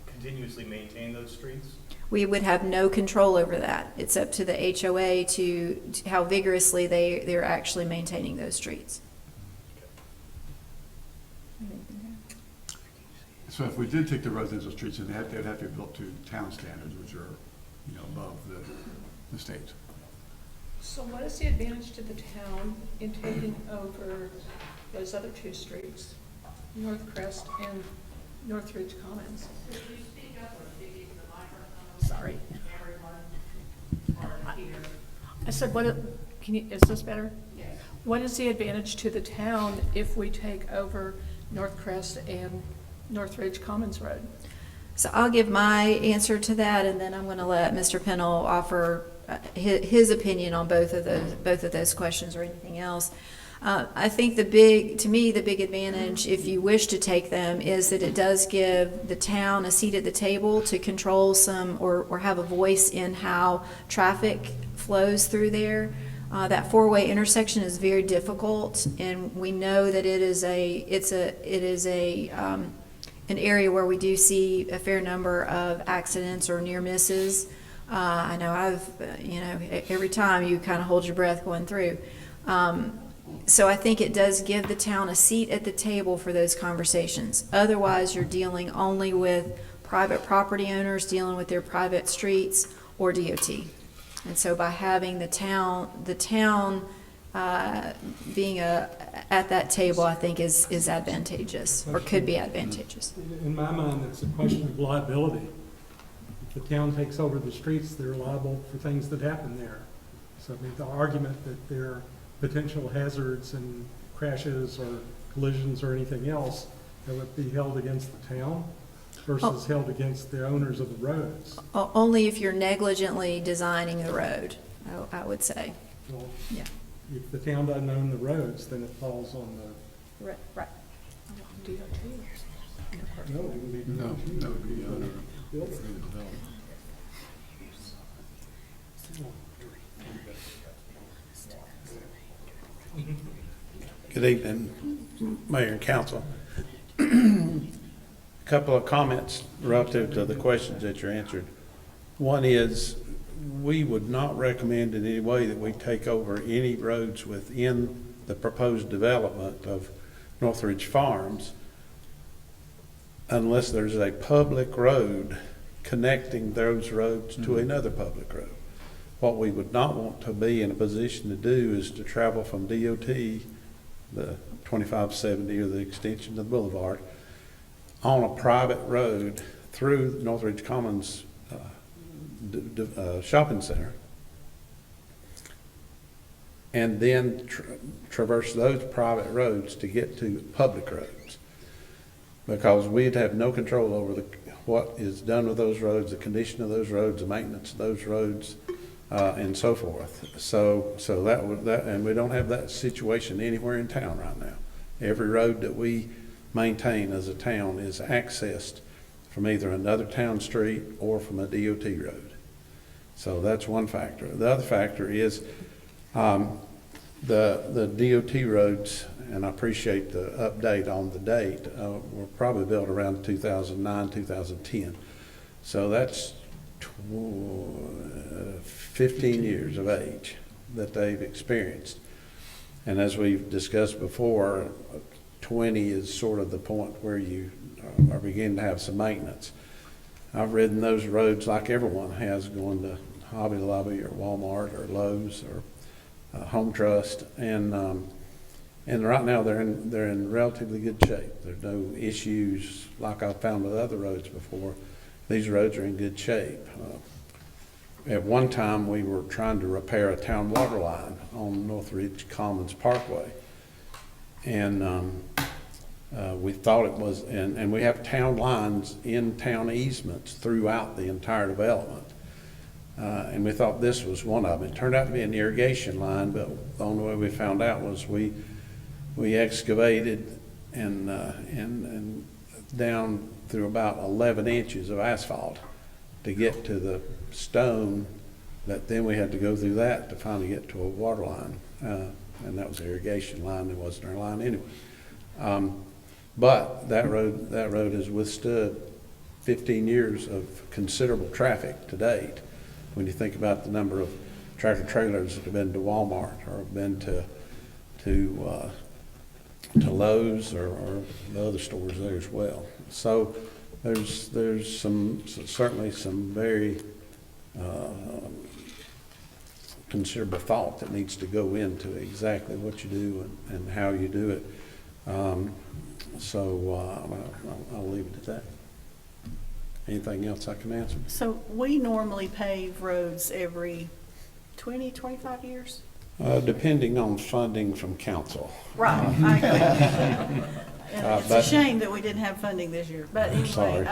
continuously maintain those streets? We would have no control over that. It's up to the HOA to how vigorously they're actually maintaining those streets. So if we did take the residential streets, then they'd have to be built to town standards, which are, above the state. So what is the advantage to the town in taking over those other two streets, North Crest and Northridge Commons? Sorry. I said, is this better? Yes. What is the advantage to the town if we take over North Crest and Northridge Commons Road? So I'll give my answer to that, and then I'm going to let Mr. Pennell offer his opinion on both of those questions or anything else. I think the big advantage, if you wish to take them, is that it does give the town a seat at the table to control some or have a voice in how traffic flows through there. That four-way intersection is very difficult, and we know that it is an area where we do see a fair number of accidents or near misses. I know every time you kind of hold your breath going through. So I think it does give the town a seat at the table for those conversations. Otherwise, you're dealing only with private property owners dealing with their private streets or DOT. And so by having the town being at that table, I think is advantageous, or could be advantageous. In my mind, it's a question of liability. If the town takes over the streets, they're liable for things that happen there. So I mean, the argument that there are potential hazards and crashes or collisions or anything else that would be held against the town versus held against the owners of the roads. Only if you're negligently designing the road, I would say. Well, Yeah. if the town doesn't own the roads, then it falls on the, Right. no, it wouldn't be. No, that would be under Building. development. Good evening, Mayor and Council. Couple of comments relative to the questions that you answered. One is, we would not recommend in any way that we take over any roads within the proposed development of Northridge Farms unless there's a public road connecting those roads to another public road. What we would not want to be in a position to do is to travel from DOT, the 2570 or the extension of the boulevard, on a private road through Northridge Commons shopping center, and then traverse those private roads to get to public roads. Because we'd have no control over what is done with those roads, the condition of those roads, the maintenance of those roads, and so forth. So and we don't have that situation anywhere in town right now. Every road that we maintain as a town is accessed from either another town street or from a DOT road. So that's one factor. The other factor is the DOT roads, and I appreciate the update on the date, were probably built around 2009, 2010. So that's 15 years of age that they've experienced. And as we've discussed before, 20 is sort of the point where you are beginning to have some maintenance. I've ridden those roads like everyone has, going to Hobby Lobby or Walmart or Lowe's or Home Trust, and right now they're in relatively good shape. There's no issues like I've found with other roads before. These roads are in good shape. At one time, we were trying to repair a town water line on Northridge Commons Parkway, and we thought it was, and we have town lines in town easements throughout the entire development. And we thought this was one of them. It turned out to be an irrigation line, but the only way we found out was we excavated and down through about 11 inches of asphalt to get to the stone, that then we had to go through that to finally get to a water line. And that was an irrigation line. It wasn't our line anyway. But that road has withstood 15 years of considerable traffic to date. When you think about the number of tractor trailers that have been to Walmart or have been to Lowe's or the other stores there as well. So there's certainly some very considerable thought that needs to go into exactly what you do and how you do it. I'll leave it at that. Anything else I can answer? So we normally pave roads every 20, 25 years? Depending on funding from council. Right, I agree. And it's a but- shame that we didn't have funding this year, but I'm anyway. sorry.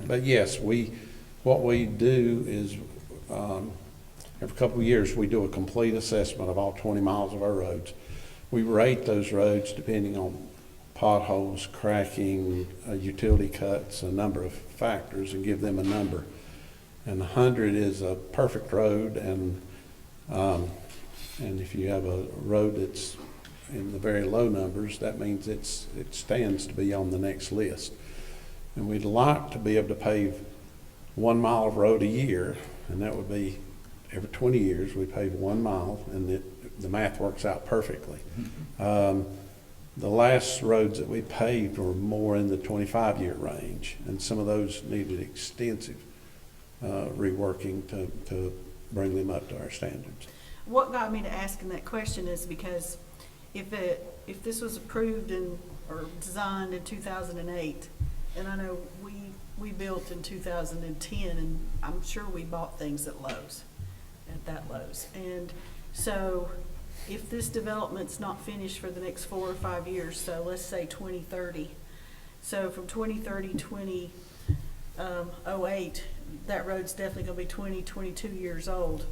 But yes, what we do is, every couple of years, we do a complete assessment of all 20 miles of our roads. We rate those roads depending on potholes, cracking, utility cuts, a number of factors, and give them a number. And 100 is a perfect road, and if you have a road that's in the very low numbers, that means it stands to be on the next list. And we'd like to be able to pave 1 mile of road a year, and that would be every 20 years we pave 1 mile, and the math works out perfectly. The last roads that we paved were more in the 25-year range, and some of those needed extensive reworking to bring them up to our standards. what got me to asking that question is because if this was approved or designed in 2008, and I know we built in 2010, and I'm sure we bought things at Lowe's, and so if this development's not finished for the next 4 or 5 years, so let's say 2030, so from 2030, 2008, that road's definitely gonna be 20, 22 years old.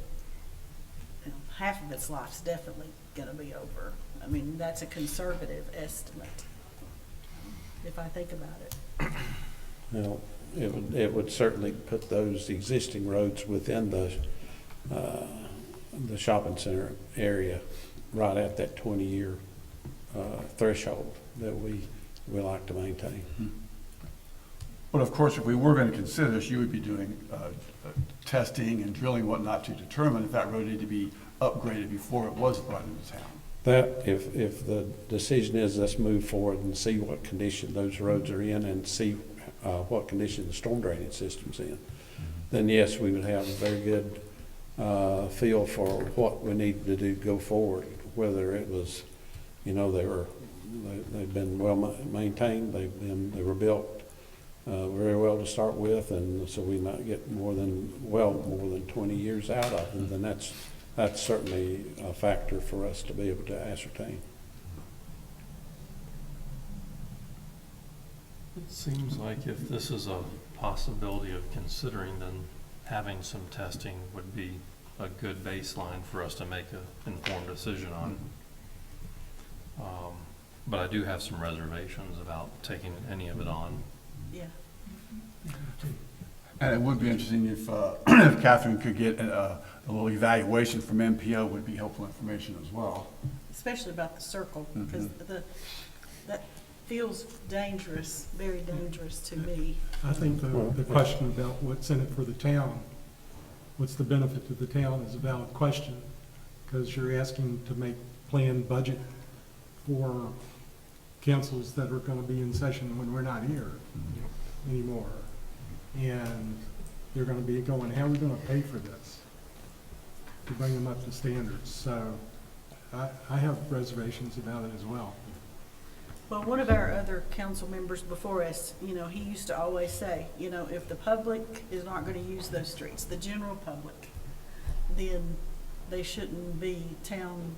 You know, half of its life's definitely gonna be over. I mean, that's a conservative estimate, if I think about it. Well, it would certainly put those existing roads within the shopping center area, right at that 20-year threshold that we like to maintain. But of course, if we were going to consider this, you would be doing testing and drilling and whatnot to determine if that road needed to be upgraded before it was brought into town. That, if the decision is let's move forward and see what condition those roads are in and see what condition the storm drainage system's in, then yes, we would have a very good feel for what we need to do to go forward, whether it was, you know, they've been well maintained, they were built very well to start with, and so we might get more than 20 years out of them, then that's certainly a factor for us to be able to ascertain. It seems like if this is a possibility of considering, then having some testing would be a good baseline for us to make an informed decision on. But I do have some reservations about taking any of it on. Yeah. And it would be interesting if if Catherine could get a little evaluation from MPO, would be helpful information as well. Especially about the circle, because that feels dangerous, very dangerous to me. I think the question about what's in it for the town, what's the benefit to the town is a valid question, because you're asking to make planned budget for councils that are going to be in session when we're not here anymore. And they're going to be going, how are we going to pay for this to bring them up to standards? So I have reservations about it as well. Well, one of our other council members before us, you know, he used to always say, you know, if the public is not going to use those streets, the general public, then they shouldn't be town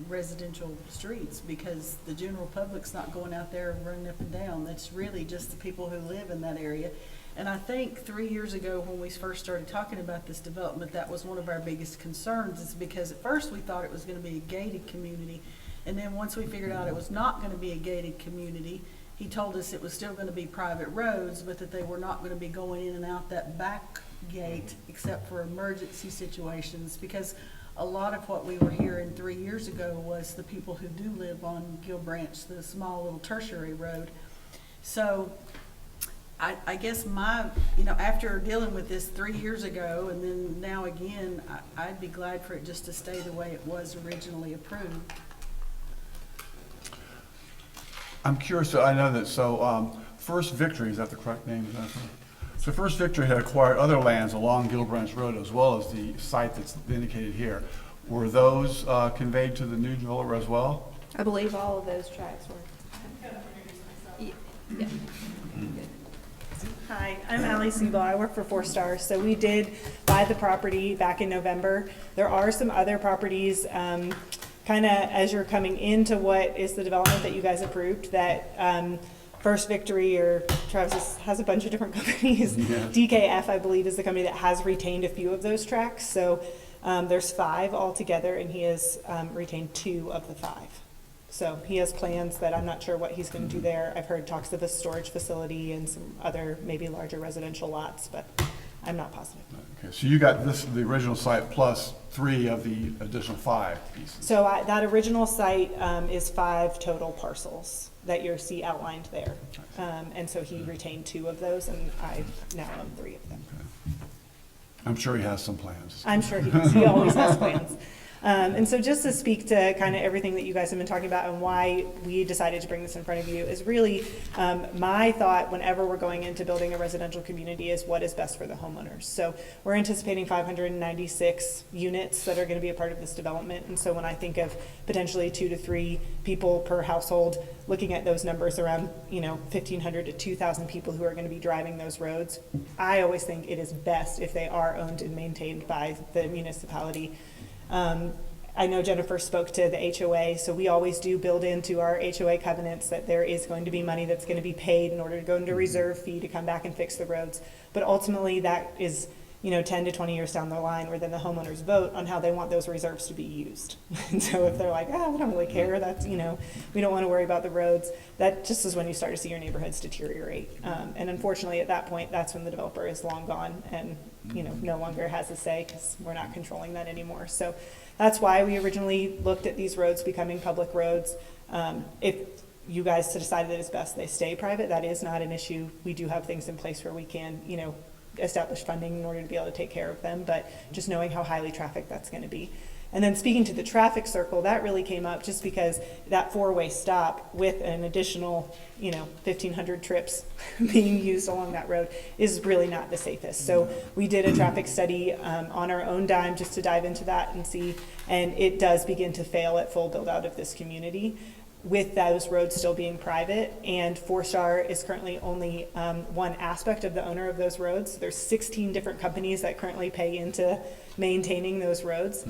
residential streets, because the general public's not going out there running up and down. That's really just the people who live in that area. And I think 3 years ago when we first started talking about this development, that was one of our biggest concerns, is because at first we thought it was going to be a gated community. And then once we figured out it was not going to be a gated community, he told us it was still going to be private roads, but that they were not going to be going in and out that back gate except for emergency situations, because a lot of what we were hearing 3 years ago was the people who do live on Gill Branch, the small little tertiary road. So I guess after dealing with this 3 years ago and then now again, I'd be glad for it just to stay the way it was originally approved. I'm curious, I know that, First Victory, is that the correct name? So First Victory had acquired other lands along Gill Branch Road as well as the site that's indicated here. Were those conveyed to the new developer as well? I believe all of those tracks were. Yeah. Hi, I'm Allie Siebel. I work for 4 Stars. So we did buy the property back in November. There are some other properties, kind of as you're coming into what is the development that you guys approved, that First Victory, or Travis has a bunch of different companies. Yeah. DKF, I believe, is the company that has retained a few of those tracks. So there's 5 altogether, and he has retained 2 of the 5. So he has plans that I'm not sure what he's going to do there. I've heard talks of a storage facility and some other maybe larger residential lots, but I'm not positive. Okay, so you got the original site plus 3 of the additional 5 pieces. So that original site is 5 total parcels that you see outlined there. And so he retained 2 of those, and I now own 3 of them. Okay. I'm sure he has some plans. I'm sure he does. He always has plans. And so just to speak to kind of everything that you guys have been talking about and why we decided to bring this in front of you is really my thought whenever we're going into building a residential community is what is best for the homeowners. So we're anticipating 596 units that are going to be a part of this development. And so when I think of potentially 2 to 3 people per household, looking at those numbers around, 1,500 to 2,000 people who are going to be driving those roads, I always think it is best if they are owned and maintained by the municipality. I know Jennifer spoke to the HOA, so we always do build into our HOA covenants that there is going to be money that's going to be paid in order to go into reserve fee to come back and fix the roads. But ultimately, that is 10 to 20 years down the line, where then the homeowners vote on how they want those reserves to be used. And so if they're like, we don't really care, that's, we don't want to worry about the roads, that just is when you start to see your neighborhoods deteriorate. And unfortunately, at that point, that's when the developer is long gone and, no longer has a say because we're not controlling that anymore. So that's why we originally looked at these roads becoming public roads. If you guys decided that it's best they stay private, that is not an issue. We do have things in place where we can, establish funding in order to be able to take care of them, but just knowing how highly trafficked that's going to be. And then speaking to the traffic circle, that really came up just because that 4-way stop with an additional, 1,500 trips being used along that road is really not the safest. So we did a traffic study on our own dime just to dive into that and see, and it does begin to fail at full build out of this community, with those roads still being private, and Four-Star is currently only one aspect of the owner of those roads. There's 16 different companies that currently pay into maintaining those roads.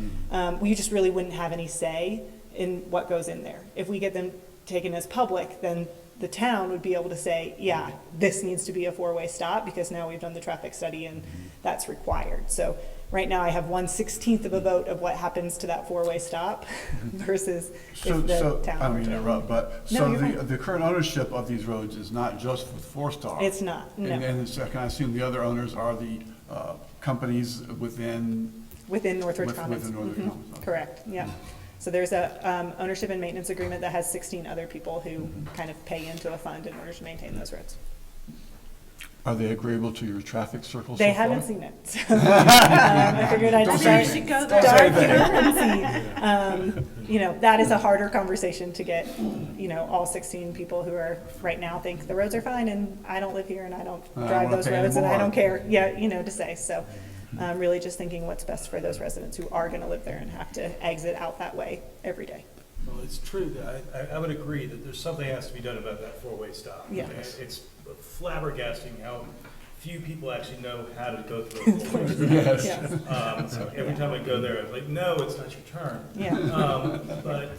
We just really wouldn't have any say in what goes in there. If we get them taken as public, then the town would be able to say, yeah, this needs to be a 4-way stop because now we've done the traffic study and that's required. So right now I have 1/16 of a vote of what happens to that 4-way stop versus if the town. I don't mean to interrupt, but No, so you're fine. the current ownership of these roads is not just with Four-Star? It's not, no. And so can I assume the other owners are the companies within Northridge Commons. within Northridge Commons? Okay. Correct, yeah. So there's a ownership and maintenance agreement that has 16 other people who kind of pay into a fund in order to maintain those roads. Are they agreeable to your traffic circle so They far? haven't seen it. So, I figured I'd Don't start, say you should go Don't there. say start that. and see. That is a harder conversation to get, all 16 people who are right now think the roads are fine and I don't live here and I don't I drive wanna those pay roads and I anymore. don't care, to say. So really just thinking what's best for those residents who are gonna live there and have to exit out that way every day. Well, it's true that I would agree that there's something that has to be done about that 4-way stop. Yeah. And it's flabbergasting how few people actually know how to go through a 4-way stop. Yes. Yeah. So every time I go there, I'm like, no, it's not your turn. Yeah. But,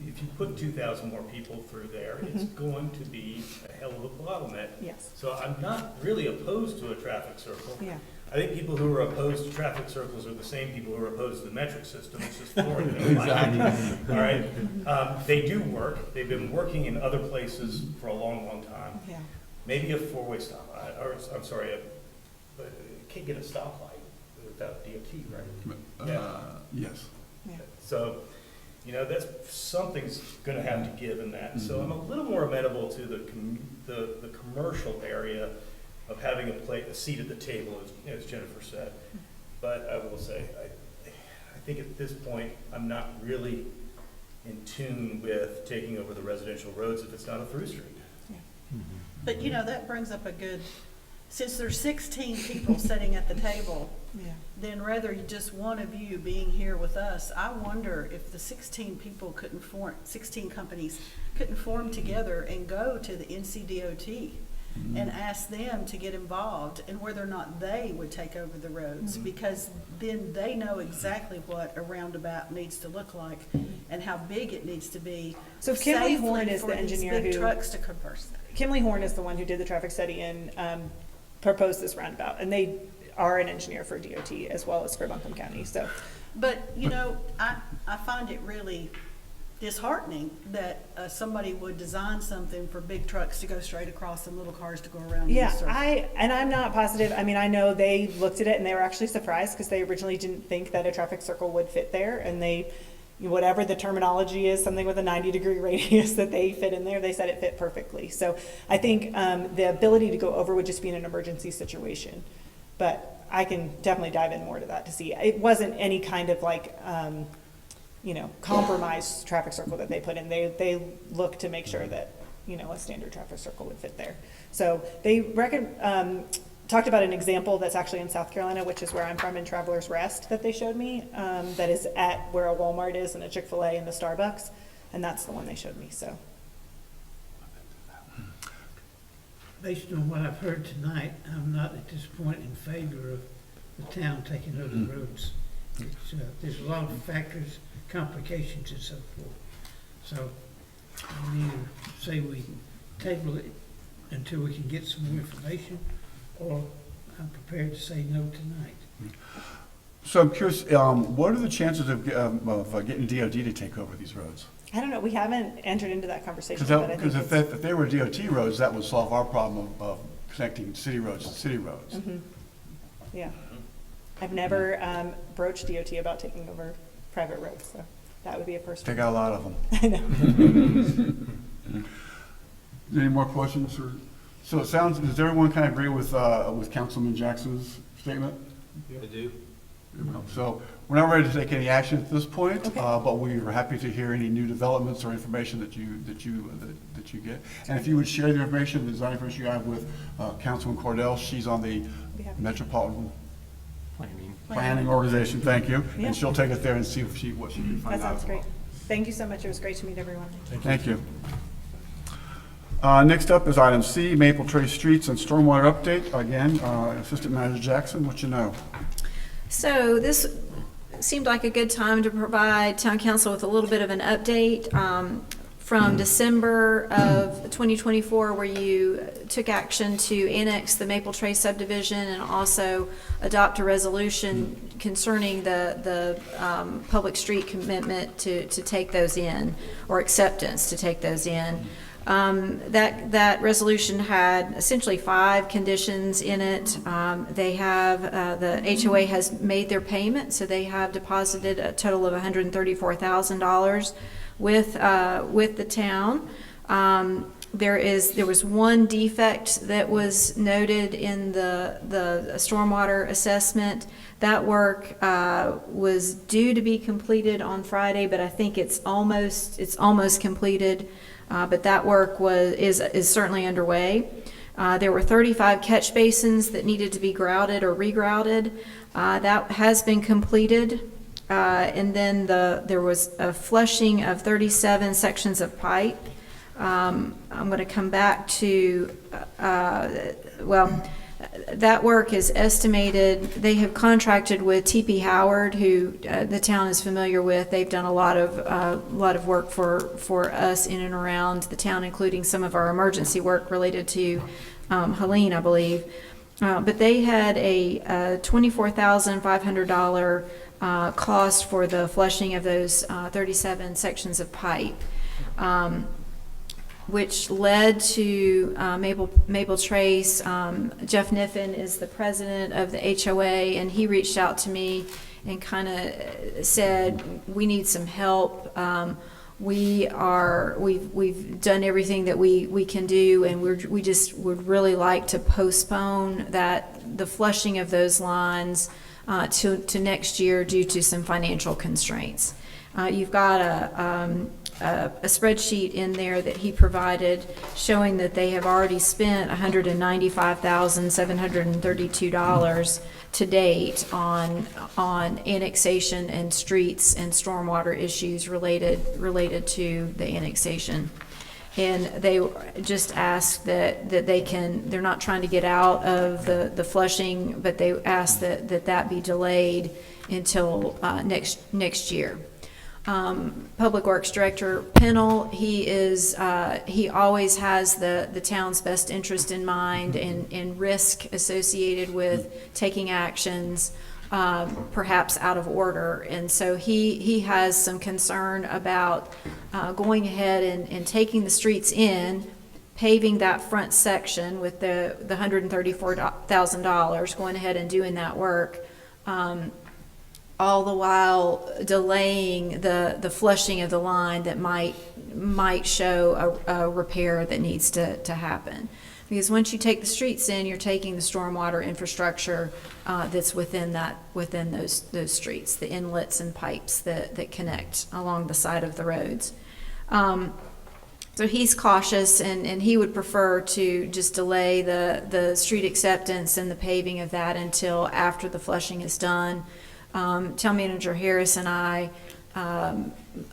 if you put 2,000 more people through there, it's going to be a hell of a bottleneck. Yes. So I'm not really opposed to a traffic circle. Yeah. I think people who are opposed to traffic circles are the same people who are opposed to the metric system. It's just foreign to them. All right? They do work. They've been working in other places for a long, long time. Yeah. Maybe a 4-way stop, but can't get a stoplight without DOT, right? Yes. Yeah. So, that's, something's gonna have to give in that. So I'm a little more amenable to the commercial area of having a seat at the table, as Jennifer said. But I will say, I think at this point, I'm not really in tune with taking over the residential roads if it's not a through street. But that brings up since there's 16 people sitting at the table, Yeah. then rather just one of you being here with us, I wonder if the 16 companies couldn't form together and go to the NCDOT and ask them to get involved and whether or not they would take over the roads, because then they know exactly what a roundabout needs to look like and how big it needs to be. So Kimley Horn safely is for the these engineer big who- trucks to converse. Kimley Horn is the one who did the traffic study and proposed this roundabout, and they are an engineer for DOT as well as for Buncombe County, so. But, I find it really disheartening that somebody would design something for big trucks to go straight across and little cars to go around in a Yeah, circle. I'm not positive, I know they looked at it and they were actually surprised because they originally didn't think that a traffic circle would fit there, and whatever the terminology is, something with a 90-degree radius that they fit in there, they said it fit perfectly. So I think the ability to go over would just be in an emergency situation. But I can definitely dive in more to that to see. It wasn't any kind of like, compromised traffic circle that they put in. They look to make sure that, a standard traffic circle would fit there. So they talked about an example that's actually in South Carolina, which is where I'm from, in Travelers Rest, that they showed me, that is at where a Walmart is and a Chick-fil-A and the Starbucks, and that's the one they showed me, so. Based on what I've heard tonight, I'm not at this point in favor of the town taking over the roads. It's, there's a lot of factors, complications and so forth. So I either say we table it until we can get some more information, or I'm prepared to say no tonight. So I'm curious, what are the chances of getting DOT to take over these roads? I don't know, we haven't entered into that conversation, but I think Because it's. if they were DOT roads, that would solve our problem of connecting city roads to city roads. Mhm. Yeah. I've never broached DOT about taking over private roads, so that would be a first. They got a lot of them. I know. Any more questions? So it sounds, does everyone kind of agree with Councilman Jackson's statement? I do. So we're not ready to take any action at this point, Okay. but we are happy to hear any new developments or information that you get. And if you would share the information, the design information you have with Councilman Cordell, she's on the Be happy. Metropolitan Planning. Planning Organization, thank you. Yeah. And she'll take it there and see what she can find That out. sounds great. Thank you so much. It was great to meet everyone. Thank you. Next up is item C, Maple Trace Streets and Stormwater Update. Again, Assistant Manager Jackson, what you know? So this seemed like a good time to provide town council with a little bit of an update from December of 2024, where you took action to annex the Maple Trace subdivision and also adopt a resolution concerning the public street commitment to take those in, or acceptance to take those in. That resolution had essentially 5 conditions in it. They have, the HOA has made their payment, so they have deposited a total of $134,000 with the town. There was one defect that was noted in the stormwater assessment. That work was due to be completed on Friday, but I think it's almost completed. But that work is certainly underway. There were 35 catch basins that needed to be grouted or regrouted. That has been completed. And then there was a flushing of 37 sections of pipe. I'm going to come back to, that work is estimated. They have contracted with TP Howard, who the town is familiar with. They've done a lot of work for us in and around the town, including some of our emergency work related to Helene, I believe. But they had a $24,500 cost for the flushing of those 37 sections of pipe, which led to Maple Trace. Jeff Niffen is the president of the HOA, and he reached out to me and kind of said, we need some help. We've done everything that we can do, and we just would really like to postpone the flushing of those lines to next year due to some financial constraints. You've got a spreadsheet in there that he provided showing that they have already spent $195,732 to date on annexation and streets and stormwater issues related to the annexation. And they just asked that they're not trying to get out of the flushing, but they asked that be delayed until next year. Public Works Director Pennell, he always has the town's best interest in mind and risk associated with taking actions perhaps out of order. And so he has some concern about going ahead and taking the streets in, paving that front section with the $134,000, going ahead and doing that work, all the while delaying the flushing of the line that might show a repair that needs to happen. Because once you take the streets in, you're taking the stormwater infrastructure that's within those streets, the inlets and pipes that connect along the side of the roads. So he's cautious, and he would prefer to just delay the street acceptance and the paving of that until after the flushing is done. Town Manager Harris and I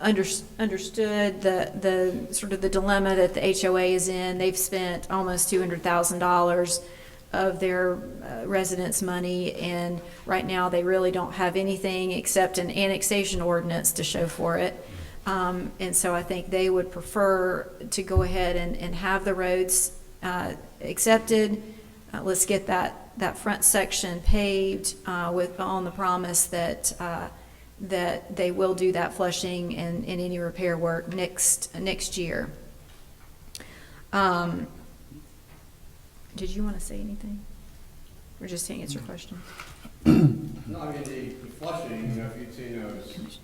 understood the sort of the dilemma that the HOA is in. They've spent almost $200,000 of their residents' money, and right now they really don't have anything except an annexation ordinance to show for it. And so I think they would prefer to go ahead and have the roads accepted. Let's get that front section paved on the promise that they will do that flushing and any repair work next year. Did you want to say anything? Or just to answer your question? No, I mean, the flushing, you know, if you'd seen those.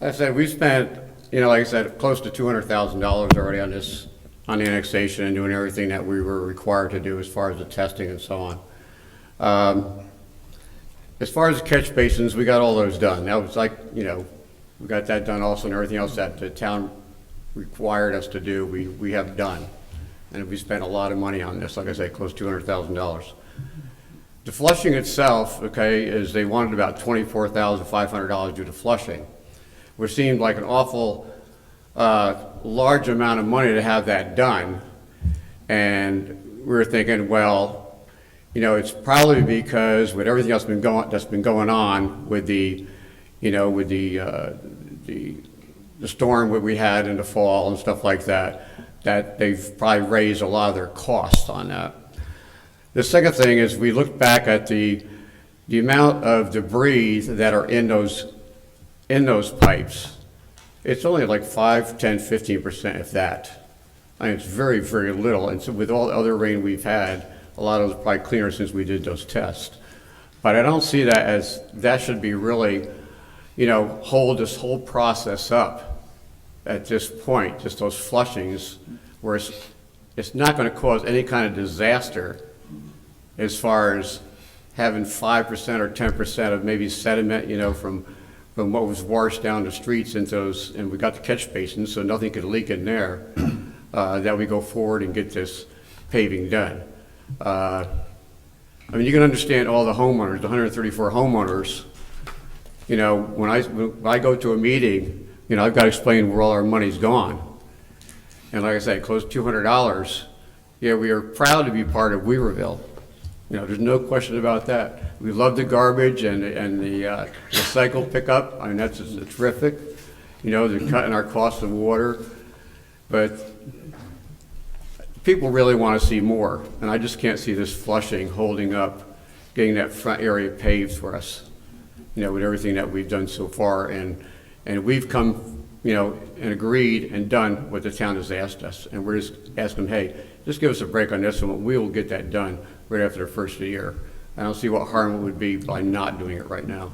Like I said, we spent, you know, like I said, close to $200,000 already on this, on the annexation and doing everything that we were required to do as far as the testing and so on. As far as the catch basins, we got all those done. That was like, you know, we got that done also, and everything else that the town required us to do, we have done. And we spent a lot of money on this, like I said, close to $200,000. The flushing itself, okay, is they wanted about $24,500 due to flushing, which seemed like an awful large amount of money to have that done. And we were thinking, well, you know, it's probably because with everything else that's been going on with the, you know, with the storm that we had in the fall and stuff like that, that they've probably raised a lot of their costs on that. The second thing is we looked back at the amount of debris that are in those pipes. It's only like 5, 10, 15%, if that. I mean, it's very, very little. And so with all the other rain we've had, a lot of those are probably cleaner since we did those tests. But I don't see that as, that should be really, you know, hold this whole process up at this point, just those flushings, where it's not going to cause any kind of disaster as far as having 5% or 10% of maybe sediment, you know, from what was washed down the streets into those, and we got the catch basins, so nothing could leak in there, that we go forward and get this paving done. I mean, you can understand all the homeowners, the 134 homeowners, you know, when I go to a meeting, you know, I've got to explain where all our money's gone. And like I said, close to $200. Yeah, we are proud to be part of Weaverville. You know, there's no question about that. We love the garbage and the recycle pickup. I mean, that's terrific. You know, they're cutting our cost of water. But people really want to see more. And I just can't see this flushing holding up, getting that front area paved for us, you know, with everything that we've done so far. And we've come, you know, and agreed and done what the town has asked us. And we're just asking them, hey, just give us a break on this one. We will get that done right after the first of the year. I don't see what harm it would be by not doing it right now.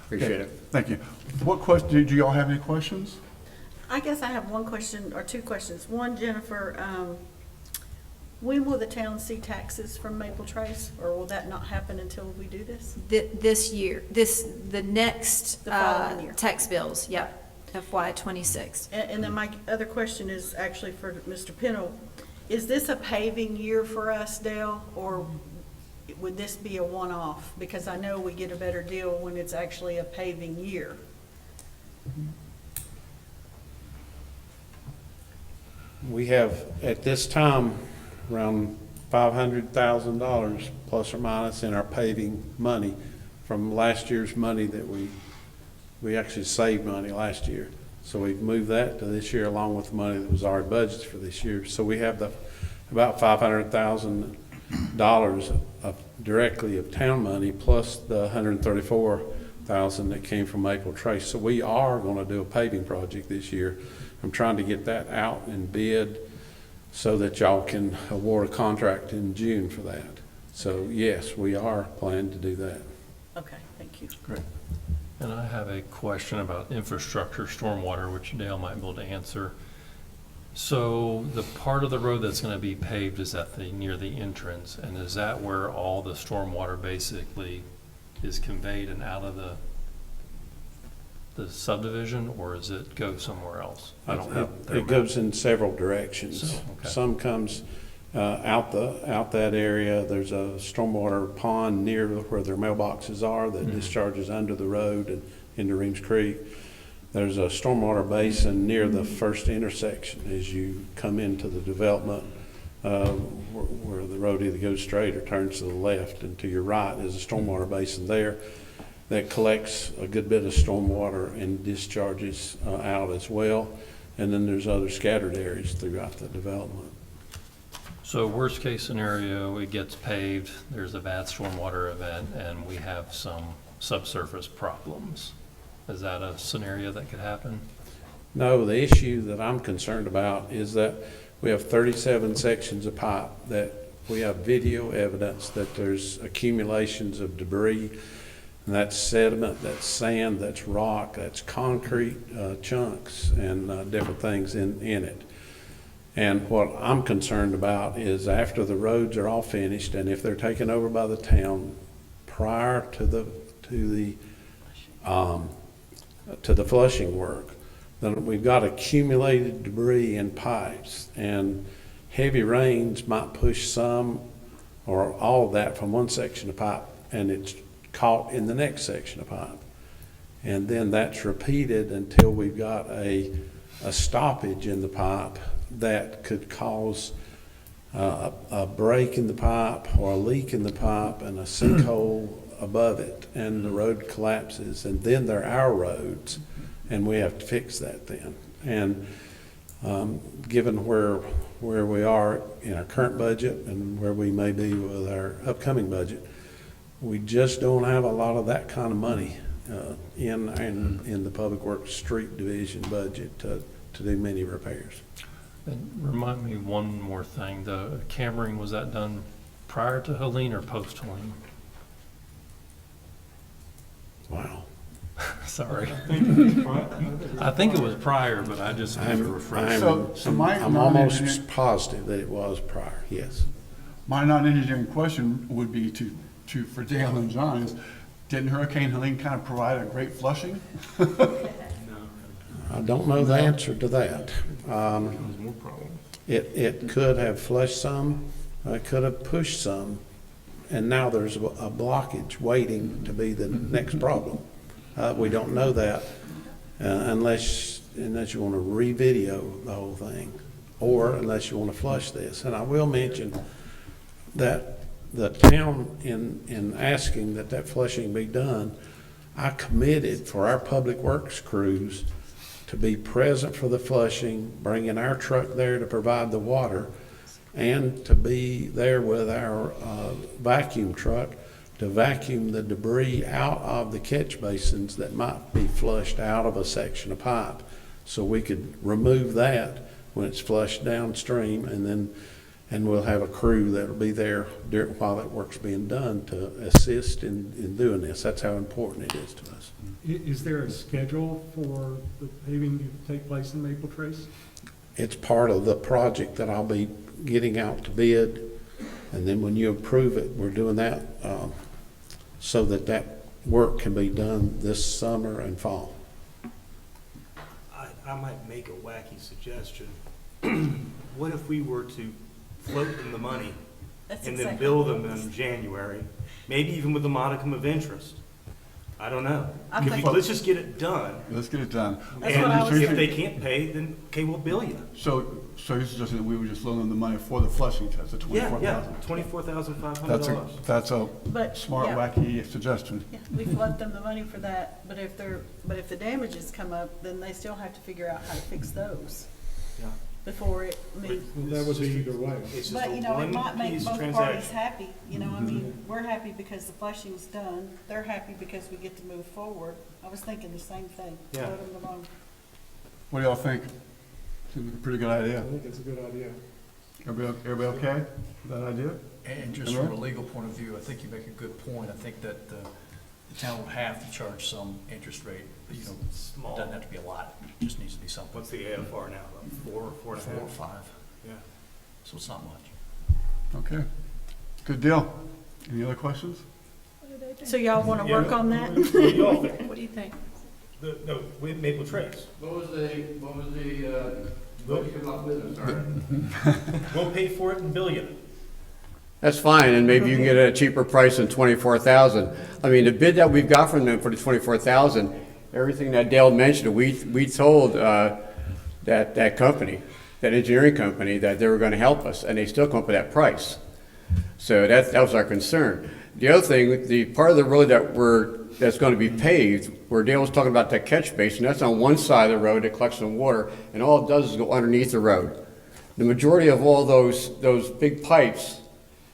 Appreciate it. Thank you. What question, do y'all have any questions? I guess I have one question or two questions. One, Jennifer, when will the town see taxes from Maple Trace, or will that not happen until we do this? This year, the next The following year. tax bills, yep, FY '26. And then my other question is actually for Mr. Pennell. Is this a paving year for us, Dale, or would this be a one-off? Because I know we get a better deal when it's actually a paving year. We have, at this time, around $500,000 plus or minus in our paving money from last year's money that we actually saved money last year. So we've moved that to this year along with the money that was already budgeted for this year. So we have about $500,000 directly of town money plus the $134,000 that came from Maple Trace. So we are going to do a paving project this year. I'm trying to get that out and bid so that y'all can award a contract in June for that. So yes, we are planning to do that. Okay, thank you. Great. And I have a question about infrastructure, stormwater, which Dale might be able to answer. So the part of the road that's gonna be paved is near the entrance, and is that where all the stormwater basically is conveyed and out of the subdivision, or does it go somewhere else? I don't have. It goes in several directions. So, okay. Some comes out that area. There's a stormwater pond near where their mailboxes are that discharges under the road and into Reems Creek. There's a stormwater basin near the first intersection as you come into the development, where the road either goes straight or turns to the left, and to your right is a stormwater basin there that collects a good bit of stormwater and discharges out as well. And then there's other scattered areas throughout the development. So worst case scenario, it gets paved, there's a bad stormwater event, and we have some subsurface problems. Is that a scenario that could happen? No, the issue that I'm concerned about is that we have 37 sections of pipe that we have video evidence that there's accumulations of debris, and that's sediment, that's sand, that's rock, that's concrete chunks and different things in it. And what I'm concerned about is after the roads are all finished, and if they're taken over by the town prior to the flushing work, then we've got accumulated debris in pipes, and heavy rains might push some or all of that from one section of pipe, and it's caught in the next section of pipe. And then that's repeated until we've got a stoppage in the pipe that could cause a break in the pipe or a leak in the pipe and a sinkhole above it, and the road collapses, and then they're our roads, and we have to fix that then. And given where we are in our current budget and where we may be with our upcoming budget, we just don't have a lot of that kind of money in the Public Works Street Division budget to do many repairs. And remind me one more thing, the cammering, was that done prior to Helene or post Helene? Wow. Sorry. I think it was prior, but I just need to refresh. I'm almost positive that it was prior, yes. My non-engineering question would be for Dale and John is, didn't Hurricane Helene kind of provide a great flushing? I don't know the answer to that. It could have flushed some, it could have pushed some, and now there's a blockage waiting to be the next problem. We don't know that unless you want to re-video the whole thing, or unless you want to flush this. And I will mention that the town, in asking that flushing be done, I committed for our public works crews to be present for the flushing, bringing our truck there to provide the water, and to be there with our vacuum truck to vacuum the debris out of the catch basins that might be flushed out of a section of pipe, so we could remove that when it's flushed downstream, and we'll have a crew that'll be there while that work's being done to assist in doing this. That's how important it is to us. Is there a schedule for the paving to take place in Maple Trace? It's part of the project that I'll be getting out to bid, and then when you approve it, we're doing that so that work can be done this summer and fall. I might make a wacky suggestion. What if we were to float them the money That's and then exactly bill what them it is. in January, maybe even with a modicum of interest? I don't know. I think- Let's just get it done. Let's get it done. That's what I was And if thinking. they can't pay, then, okay, we'll bill you. So you're suggesting that we would just loan them the money for the flushing test, the Yeah, $24,000? $24,500. That's a But, smart, yeah. wacky suggestion. Yeah, we flood them the money for that, but if the damages come up, then they still have to figure out how to fix those Yeah. before it, I mean, That would be either way. It's just but, a you know, it might make one-piece both parties transaction. happy, you know, I mean, we're happy because the flushing's done, they're happy because we get to move forward. I was thinking the same thing. Yeah. Float them the money. What do y'all think? Seems like a pretty good idea. I think it's a good idea. Everybody okay with that idea? And just from a legal point of view, I think you make a good point. I think that the town will have to charge some interest rate, you know, Small. doesn't have to be a lot, it just needs to be something. What's the AFR now, about 4 and a 4 or half? 5, Yeah. so it's not much. Okay, good deal. Any other questions? So y'all want to Yeah, work on that? What do y'all think? What do you think? No, with Maple Trace. What was what did you come up with, I'm sorry? We'll pay for it and bill you. That's fine, and maybe you can get it at a cheaper price than 24,000. I mean, the bid that we've got from them for the 24,000, everything that Dale mentioned, we told that company, that engineering company, that they were going to help us, and they still come up with that price. So that was our concern. The other thing, the part of the road that's going to be paved, where Dale was talking about that catch basin, that's on one side of the road that collects some water, and all it does is go underneath the road. The majority of all those big pipes,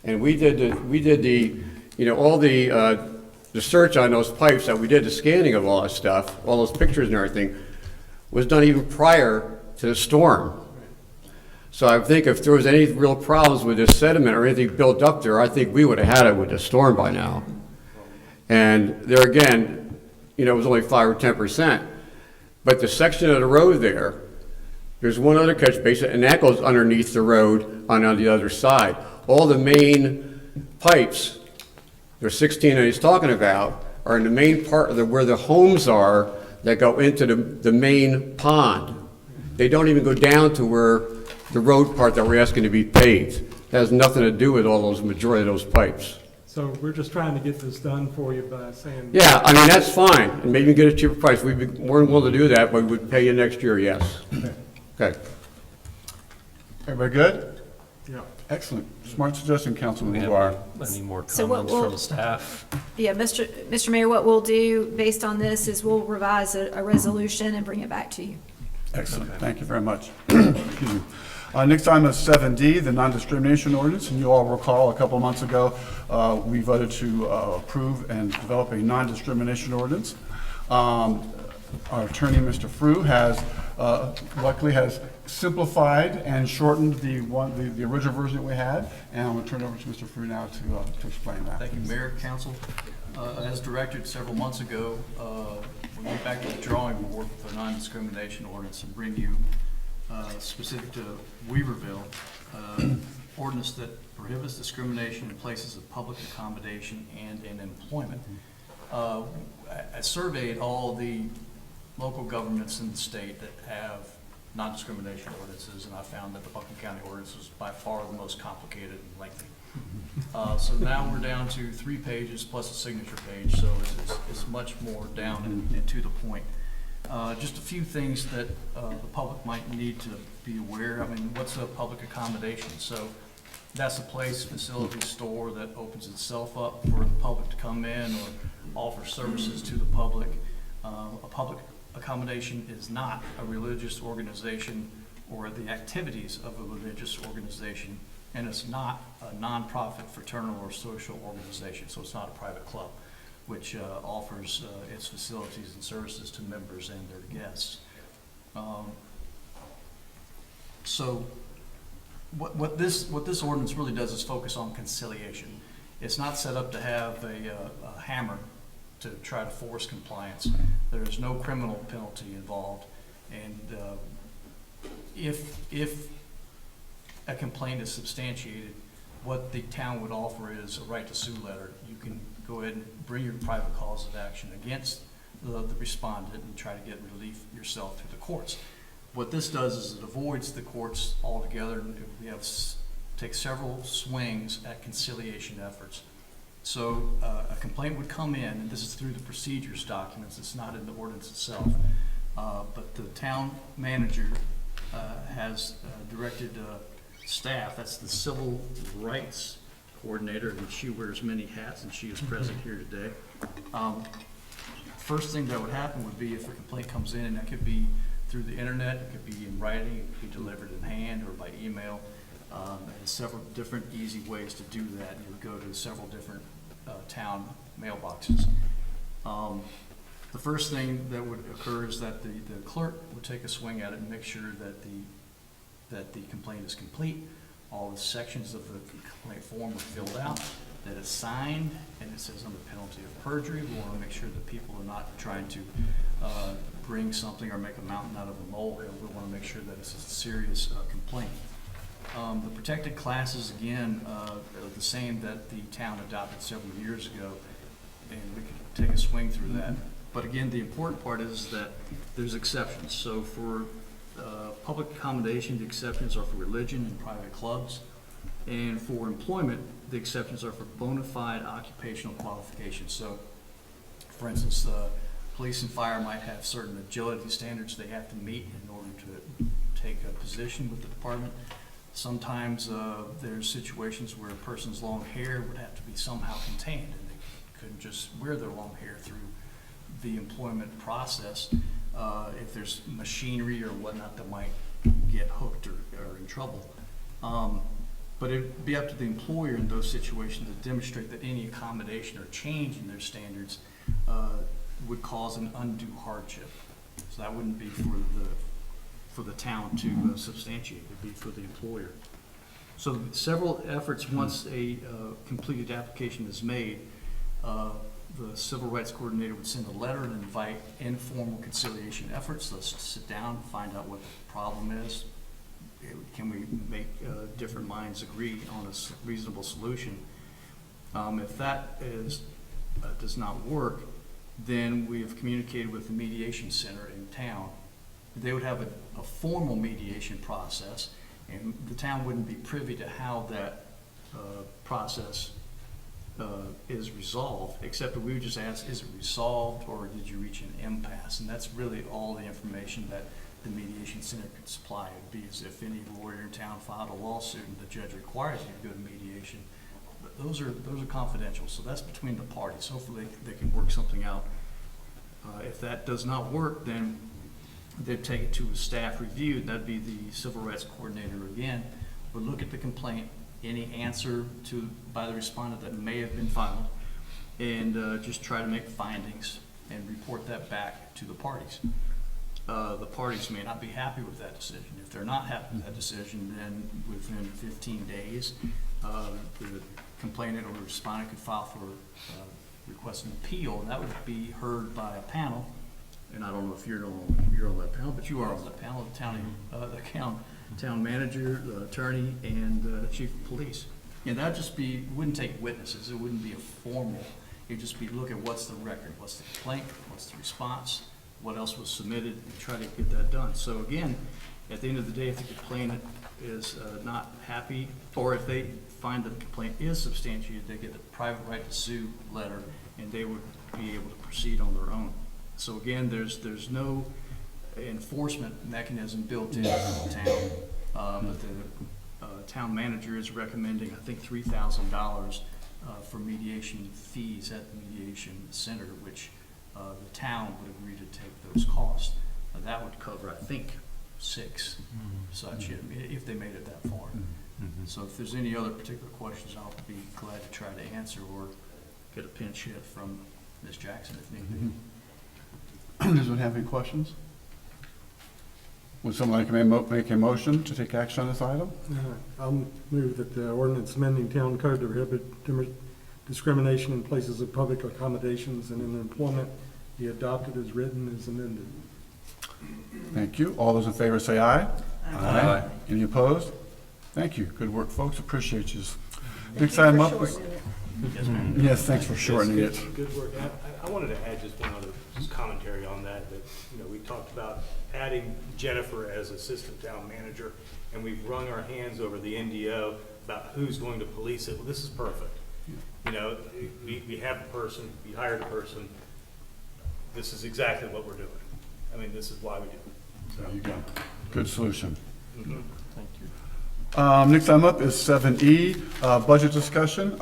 and we did the, you know, all the search on those pipes that we did, the scanning of all that stuff, all those pictures and everything, was done even prior to the storm. So I think if there was any real problems with this sediment or anything built up there, I think we would have had it with the storm by now. And there again, you know, it was only 5 or 10%. But the section of the road there's one other catch basin, and that goes underneath the road on the other side. All the main pipes, there's 16 that he's talking about, are in the main part of where the homes are that go into the main pond. They don't even go down to where the road part that we're asking to be paved. That has nothing to do with all those, majority of those pipes. So we're just trying to get this done for you by saying. Yeah, I mean, that's fine, and maybe you get a cheaper price. We'd be more than willing to do that, but we'd pay you next year, yes. Okay. Everybody good? Yeah. Excellent. Smart suggestion, Councilman We have McGuire. any more So what comments will- from staff? Yeah, Mr. Mayor, what we'll do based on this is we'll revise a resolution and bring it back to you. Excellent, thank you very much. Excuse me. Next item is 7D, the non-discrimination ordinance, and you all recall a couple of months ago, we voted to approve and develop a non-discrimination ordinance. Our attorney, Mr. Frew, luckily has simplified and shortened the original version that we had, and I'm going to turn it over to Mr. Frew now to explain that. Thank you, Mayor, Council. As directed several months ago, we went back to the drawing board with a non-discrimination ordinance and bring you, specific to Weaverville, ordinance that prohibits discrimination in places of public accommodation and in employment. I surveyed all the local governments in the state that have non-discrimination ordinances, and I found that the Buncombe County ordinance was by far the most complicated and lengthy. So now we're down to 3 pages plus a signature page, so it's much more down and to the point. Just a few things that the public might need to be aware. I mean, what's a public accommodation? So that's a place, facility, store that opens itself up for the public to come in or offer services to the public. A public accommodation is not a religious organization or the activities of a religious organization, and it's not a nonprofit, fraternal, or social organization, so it's not a private club, which offers its facilities and services to members and their guests. So what this ordinance really does is focus on conciliation. It's not set up to have a hammer to try to force compliance. There is no criminal penalty involved, and if a complaint is substantiated, what the town would offer is a right to sue letter. You can go ahead and bring your private cause of action against the respondent and try to get relief yourself through the courts. What this does is it avoids the courts altogether, and we have take several swings at conciliation efforts. So a complaint would come in, and this is through the procedures documents, it's not in the ordinance itself, but the town manager has directed staff, that's the civil rights coordinator, and she wears many hats, and she is present here today. First thing that would happen would be if a complaint comes in, and that could be through the internet, it could be in writing, it could be delivered in hand or by email. There's several different easy ways to do that. You would go to several different town mailboxes. The first thing that would occur is that the clerk would take a swing at it and make sure that the complaint is complete. All the sections of the complaint form are filled out. that is signed, and it says under penalty of perjury. We want to make sure that people are not trying to bring something or make a mountain out of a molehill. We want to make sure that it's a serious complaint. The protected classes, again, are the same that the town adopted several years ago, and we can take a swing through that. But again, the important part is that there's exceptions. So for public accommodation, the exceptions are for religion and private clubs. And for employment, the exceptions are for bona fide occupational qualifications. So, for instance, police and fire might have certain agility standards they have to meet in order to take a position with the department. Sometimes there's situations where a person's long hair would have to be somehow contained, and they couldn't just wear their long hair through the employment process. If there's machinery or whatnot that might get hooked or in trouble. But it'd be up to the employer in those situations to demonstrate that any accommodation or change in their standards would cause an undue hardship. So that wouldn't be for the town to substantiate, it'd be for the employer. So several efforts, once a completed application is made, the Civil Rights Coordinator would send a letter and invite informal conciliation efforts. Let's sit down, find out what the problem is. Can we make different minds agree on a reasonable solution? If that does not work, then we have communicated with the mediation center in town. They would have a formal mediation process, and the town wouldn't be privy to how that process is resolved, except that we would just ask, is it resolved or did you reach an impasse? And that's really all the information that the mediation center could supply. It would be as if any lawyer in town filed a lawsuit and the judge requires you to go to mediation. But those are confidential, so that's between the parties. Hopefully they can work something out. If that does not work, then they'd take it to a staff review. That'd be the Civil Rights Coordinator again, would look at the complaint, any answer by the respondent that may have been filed, and just try to make findings and report that back to the parties. The parties may not be happy with that decision. If they're not happy with that decision, then within 15 days, the complainant or the respondent could file for request an appeal, and that would be heard by a panel. And I don't know if you're on that panel, but you are on that panel, the town manager, the attorney, and chief of police. And that'd just be, wouldn't take witnesses, it wouldn't be a formal, it'd just be look at what's the record, what's the complaint, what's the response, what else was submitted, and try to get that done. So again, at the end of the day, if the complainant is not happy, or if they find that the complaint is substantiated, they get a private right to sue letter, and they would be able to proceed on their own. So again, there's no enforcement mechanism built into the town. But the town manager is recommending, I think, $3,000 for mediation fees at the mediation center, which the town would agree to take those costs. That would cover, I think, 6 such, if they made it that far. So if there's any other particular questions, I'll be glad to try to answer or get a pinch hit from Ms. Jackson if need be. Does anyone have any questions? Would someone like to make a motion to take action on this item? I'll move that the ordinance amending town code to prohibit discrimination in places of public accommodations and in employment be adopted as written as amended. Thank you. All those in favor say aye. Aye. Any opposed? Thank you. Good work, folks. Appreciate you. Next item up is. Yes, ma'am. Yes, thanks for shortening it. Good work. I wanted to add just one other commentary on that, we talked about adding Jennifer as assistant town manager, and we've wrung our hands over the NDO about who's going to police it. Well, this is perfect. We have a person, we hired a person. This is exactly what we're doing. I mean, this is why we do it. There you go. Good solution. Mm-hmm. Thank you. Next item up is 7E, budget discussion.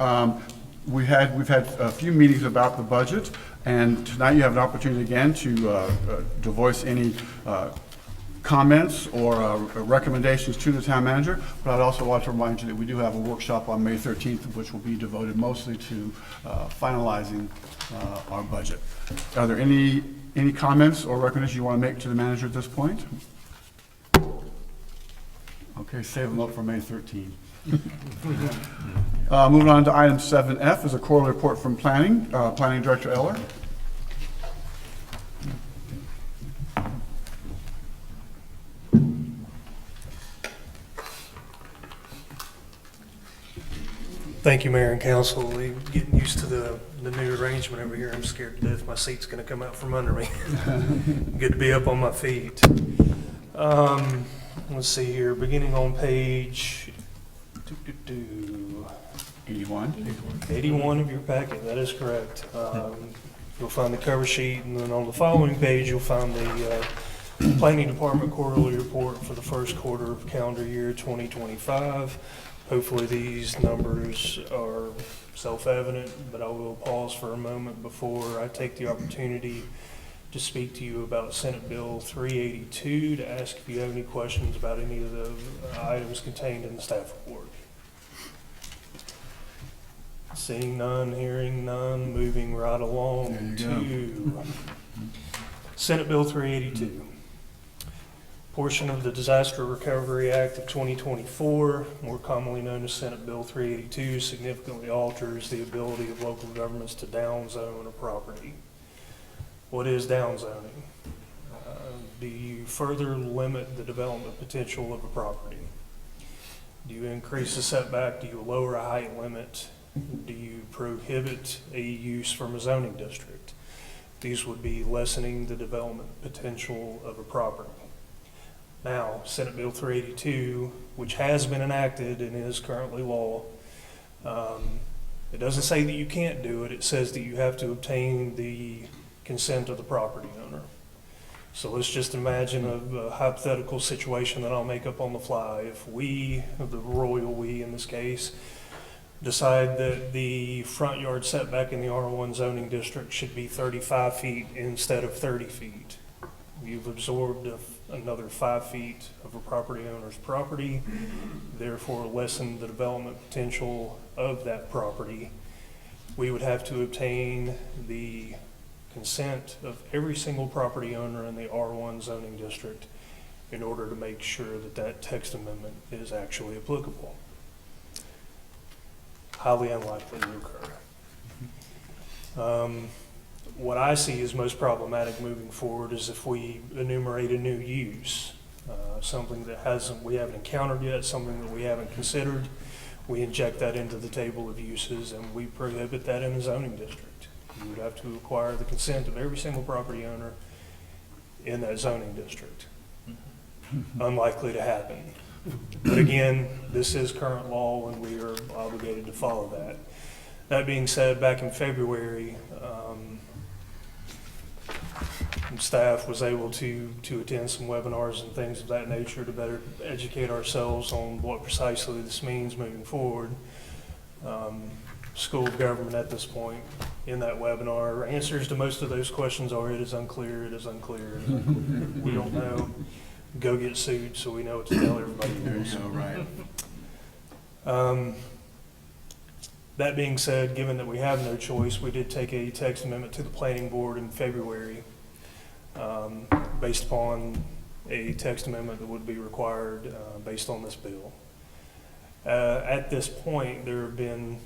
We've had a few meetings about the budget, and tonight you have an opportunity again to voice any comments or recommendations to the town manager. But I'd also like to remind you that we do have a workshop on May 13th, which will be devoted mostly to finalizing our budget. Are there any comments or recommendations you want to make to the manager at this point? Okay, save them up for May 13th. Moving on to item 7F is a quarterly report from Planning, Planning Director Eller. Thank you, Mayor and Council. We're getting used to the new arrangement over here. I'm scared to death my seat's gonna come out from under me. Good to be up on my feet. Let's see here, beginning on page 81 of your packet, that is correct. You'll find the cover sheet, and then on the following page, you'll find the Planning Department quarterly report for the first quarter of calendar year 2025. Hopefully these numbers are self-evident, but I will pause for a moment before I take the opportunity to speak to you about Senate Bill 382 to ask if you have any questions about any of the items contained in the staff report. Seeing none, hearing none, moving right along to Senate Bill 382. Portion of the Disaster Recovery Act of 2024, more commonly known as Senate Bill 382, significantly alters the ability of local governments to downzone a property. What is downzoning? Do you further limit the development potential of a property? Do you increase the setback? Do you lower a height limit? Do you prohibit a use from a zoning district? These would be lessening the development potential of a property. Now, Senate Bill 382, which has been enacted and is currently law, it doesn't say that you can't do it. It says that you have to obtain the consent of the property owner. So let's just imagine a hypothetical situation that I'll make up on the fly. If we, the royal we in this case, decide that the front yard setback in the R1 zoning district should be 35 feet instead of 30 feet. You've absorbed another 5 feet of a property owner's property, therefore lessen the development potential of that property. We would have to obtain the consent of every single property owner in the R1 zoning district in order to make sure that that text amendment is actually applicable. Highly unlikely to occur. What I see as most problematic moving forward is if we enumerate a new use, something that we haven't encountered yet, something that we haven't considered. We inject that into the table of uses and we prohibit that in a zoning district. You would have to acquire the consent of every single property owner in that zoning district. Unlikely to happen. But again, this is current law and we are obligated to follow that. That being said, back in February, staff was able to attend some webinars and things of that nature to better educate ourselves on what precisely this means moving forward. School of Government at this point in that webinar, answers to most of those questions are, it is unclear, it is unclear, it is unclear. We don't know. Go get sued so we know what to tell everybody else. Right. That being said, given that we have no choice, we did take a text amendment to the Planning Board in February based upon a text amendment that would be required based on this bill. At this point, there have been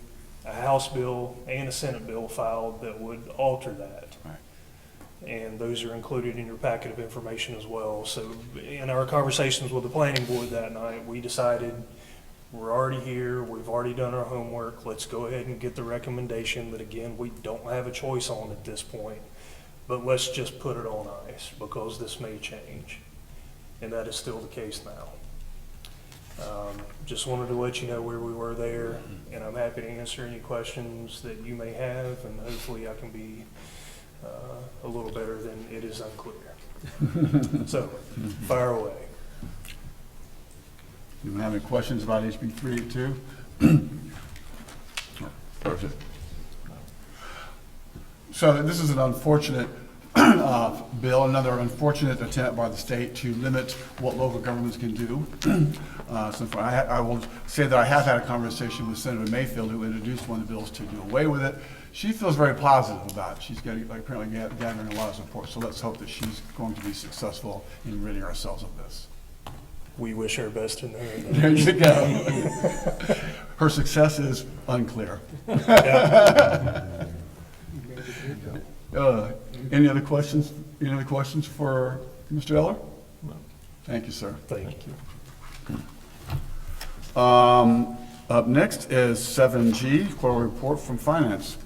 a House bill and a Senate bill filed that would alter that. Right. And those are included in your packet of information as well. So in our conversations with the Planning Board that night, we decided we're already here, we've already done our homework, let's go ahead and get the recommendation that, again, we don't have a choice on at this point, but let's just put it on ice because this may change. And that is still the case now. Just wanted to let you know where we were there, and I'm happy to answer any questions that you may have, and hopefully I can be a little better than it is unclear. So, fire away. You don't have any questions about HB 382? Perfect. So this is an unfortunate bill, another unfortunate attempt by the state to limit what local governments can do. I will say that I have had a conversation with Senator Mayfield, who introduced one of the bills to do away with it. She feels very positive about it. She's apparently gathering a lot of support, so let's hope that she's going to be successful in ridding ourselves of this. we wish her best in her. There you go. Her success is unclear. Any other questions? Any other questions for Mr. Eller? No. Thank you, sir. Thank you. Up next is 7G, quarterly report from Finance.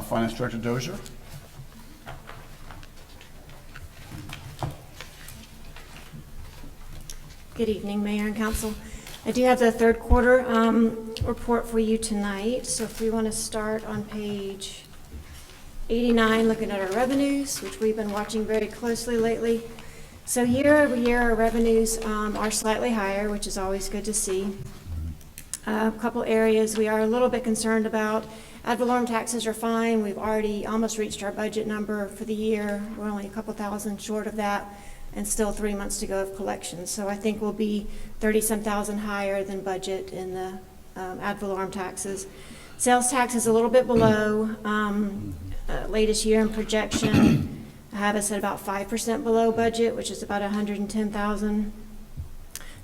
Finance Director Dozier. Good evening, Mayor and Council. I do have the third quarter report for you tonight. So if we want to start on page 89, looking at our revenues, which we've been watching very closely lately. So year over year, our revenues are slightly higher, which is always good to see. A couple areas we are a little bit concerned about. Ad valorem taxes are fine. We've already almost reached our budget number for the year. We're only a couple thousand short of that, and still 3 months to go of collections. So I think we'll be 30-some thousand higher than budget in the ad valorem taxes. Sales tax is a little bit below latest year in projection. I have us at about 5% below budget, which is about $110,000.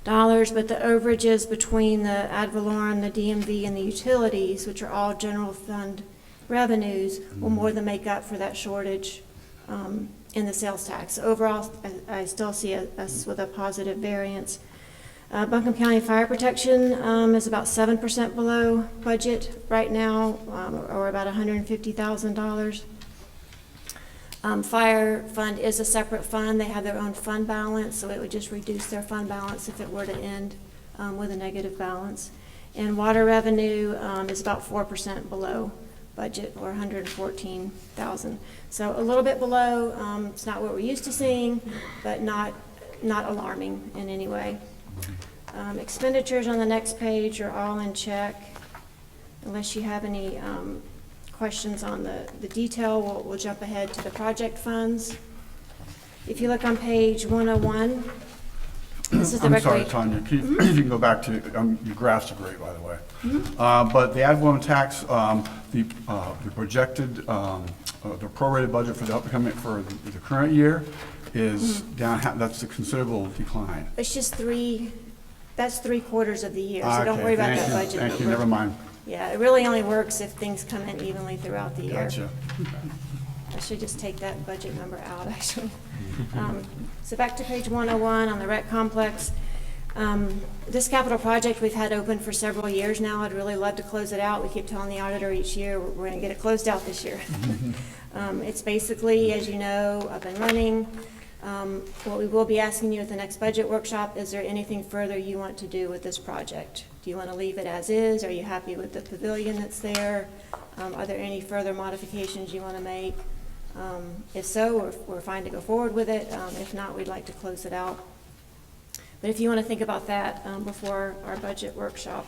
But the overages between the ad valorem, the DMV, and the utilities, which are all general fund revenues, will more than make up for that shortage in the sales tax. Overall, I still see us with a positive variance. Buncombe County Fire Protection is about 7% below budget right now, or about $150,000. Fire fund is a separate fund. They have their own fund balance, so it would just reduce their fund balance if it were to end with a negative balance. And water revenue is about 4% below budget, or $114,000. So a little bit below. It's not what we're used to seeing, but not alarming in any way. Expenditures on the next page are all in check. Unless you have any questions on the detail, we'll jump ahead to the project funds. If you look on page 101, this is the I'm sorry, recre- Tanya, you can go back to, your graphs are great, by the way. But the ad valorem tax, the projected, the prorated budget for the upcoming, for the current year is down, that's a considerable decline. It's just that's 3 quarters of the year, so don't worry about that budget number. Thank you, never mind. Yeah, it really only works if things come in evenly throughout the year. Gotcha. I should just take that budget number out, actually. So back to page 101 on the rec complex. This capital project we've had open for several years now. I'd really love to close it out. We keep telling the auditor each year we're going to get it closed out this year. It's basically, as you know, up and running. What we will be asking you at the next budget workshop, is there anything further you want to do with this project? Do you want to leave it as is? Are you happy with the pavilion that's there? Are there any further modifications you want to make? If so, we're fine to go forward with it. If not, we'd like to close it out. But if you want to think about that before our budget workshop.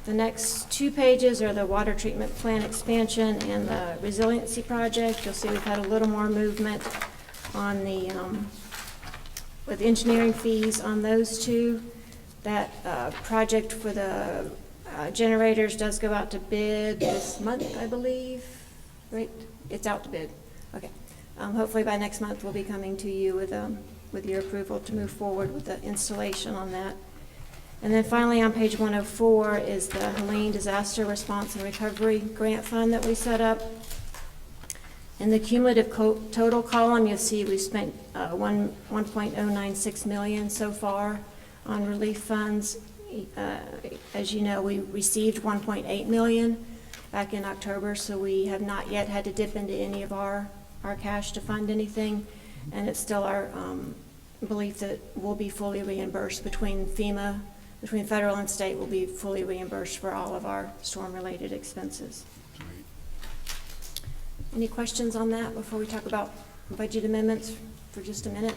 The next 2 pages are the water treatment plant expansion and the resiliency project. You'll see we've had a little more movement on the, with engineering fees on those 2. That project for the generators does go out to bid this month, I believe, right? It's out to bid. Okay. Hopefully by next month, we'll be coming to you with your approval to move forward with the installation on that. And then finally, on page 104 is the Helene Disaster Response and Recovery Grant Fund that we set up. In the cumulative total column, you'll see we spent $1.096 million so far on relief funds. As you know, we received $1.8 million back in October, so we have not yet had to dip into any of our cash to fund anything, and it's still our belief that we'll be fully reimbursed between FEMA, between federal and state, will be fully reimbursed for all of our storm-related expenses. Any questions on that before we talk about budget amendments for just a minute?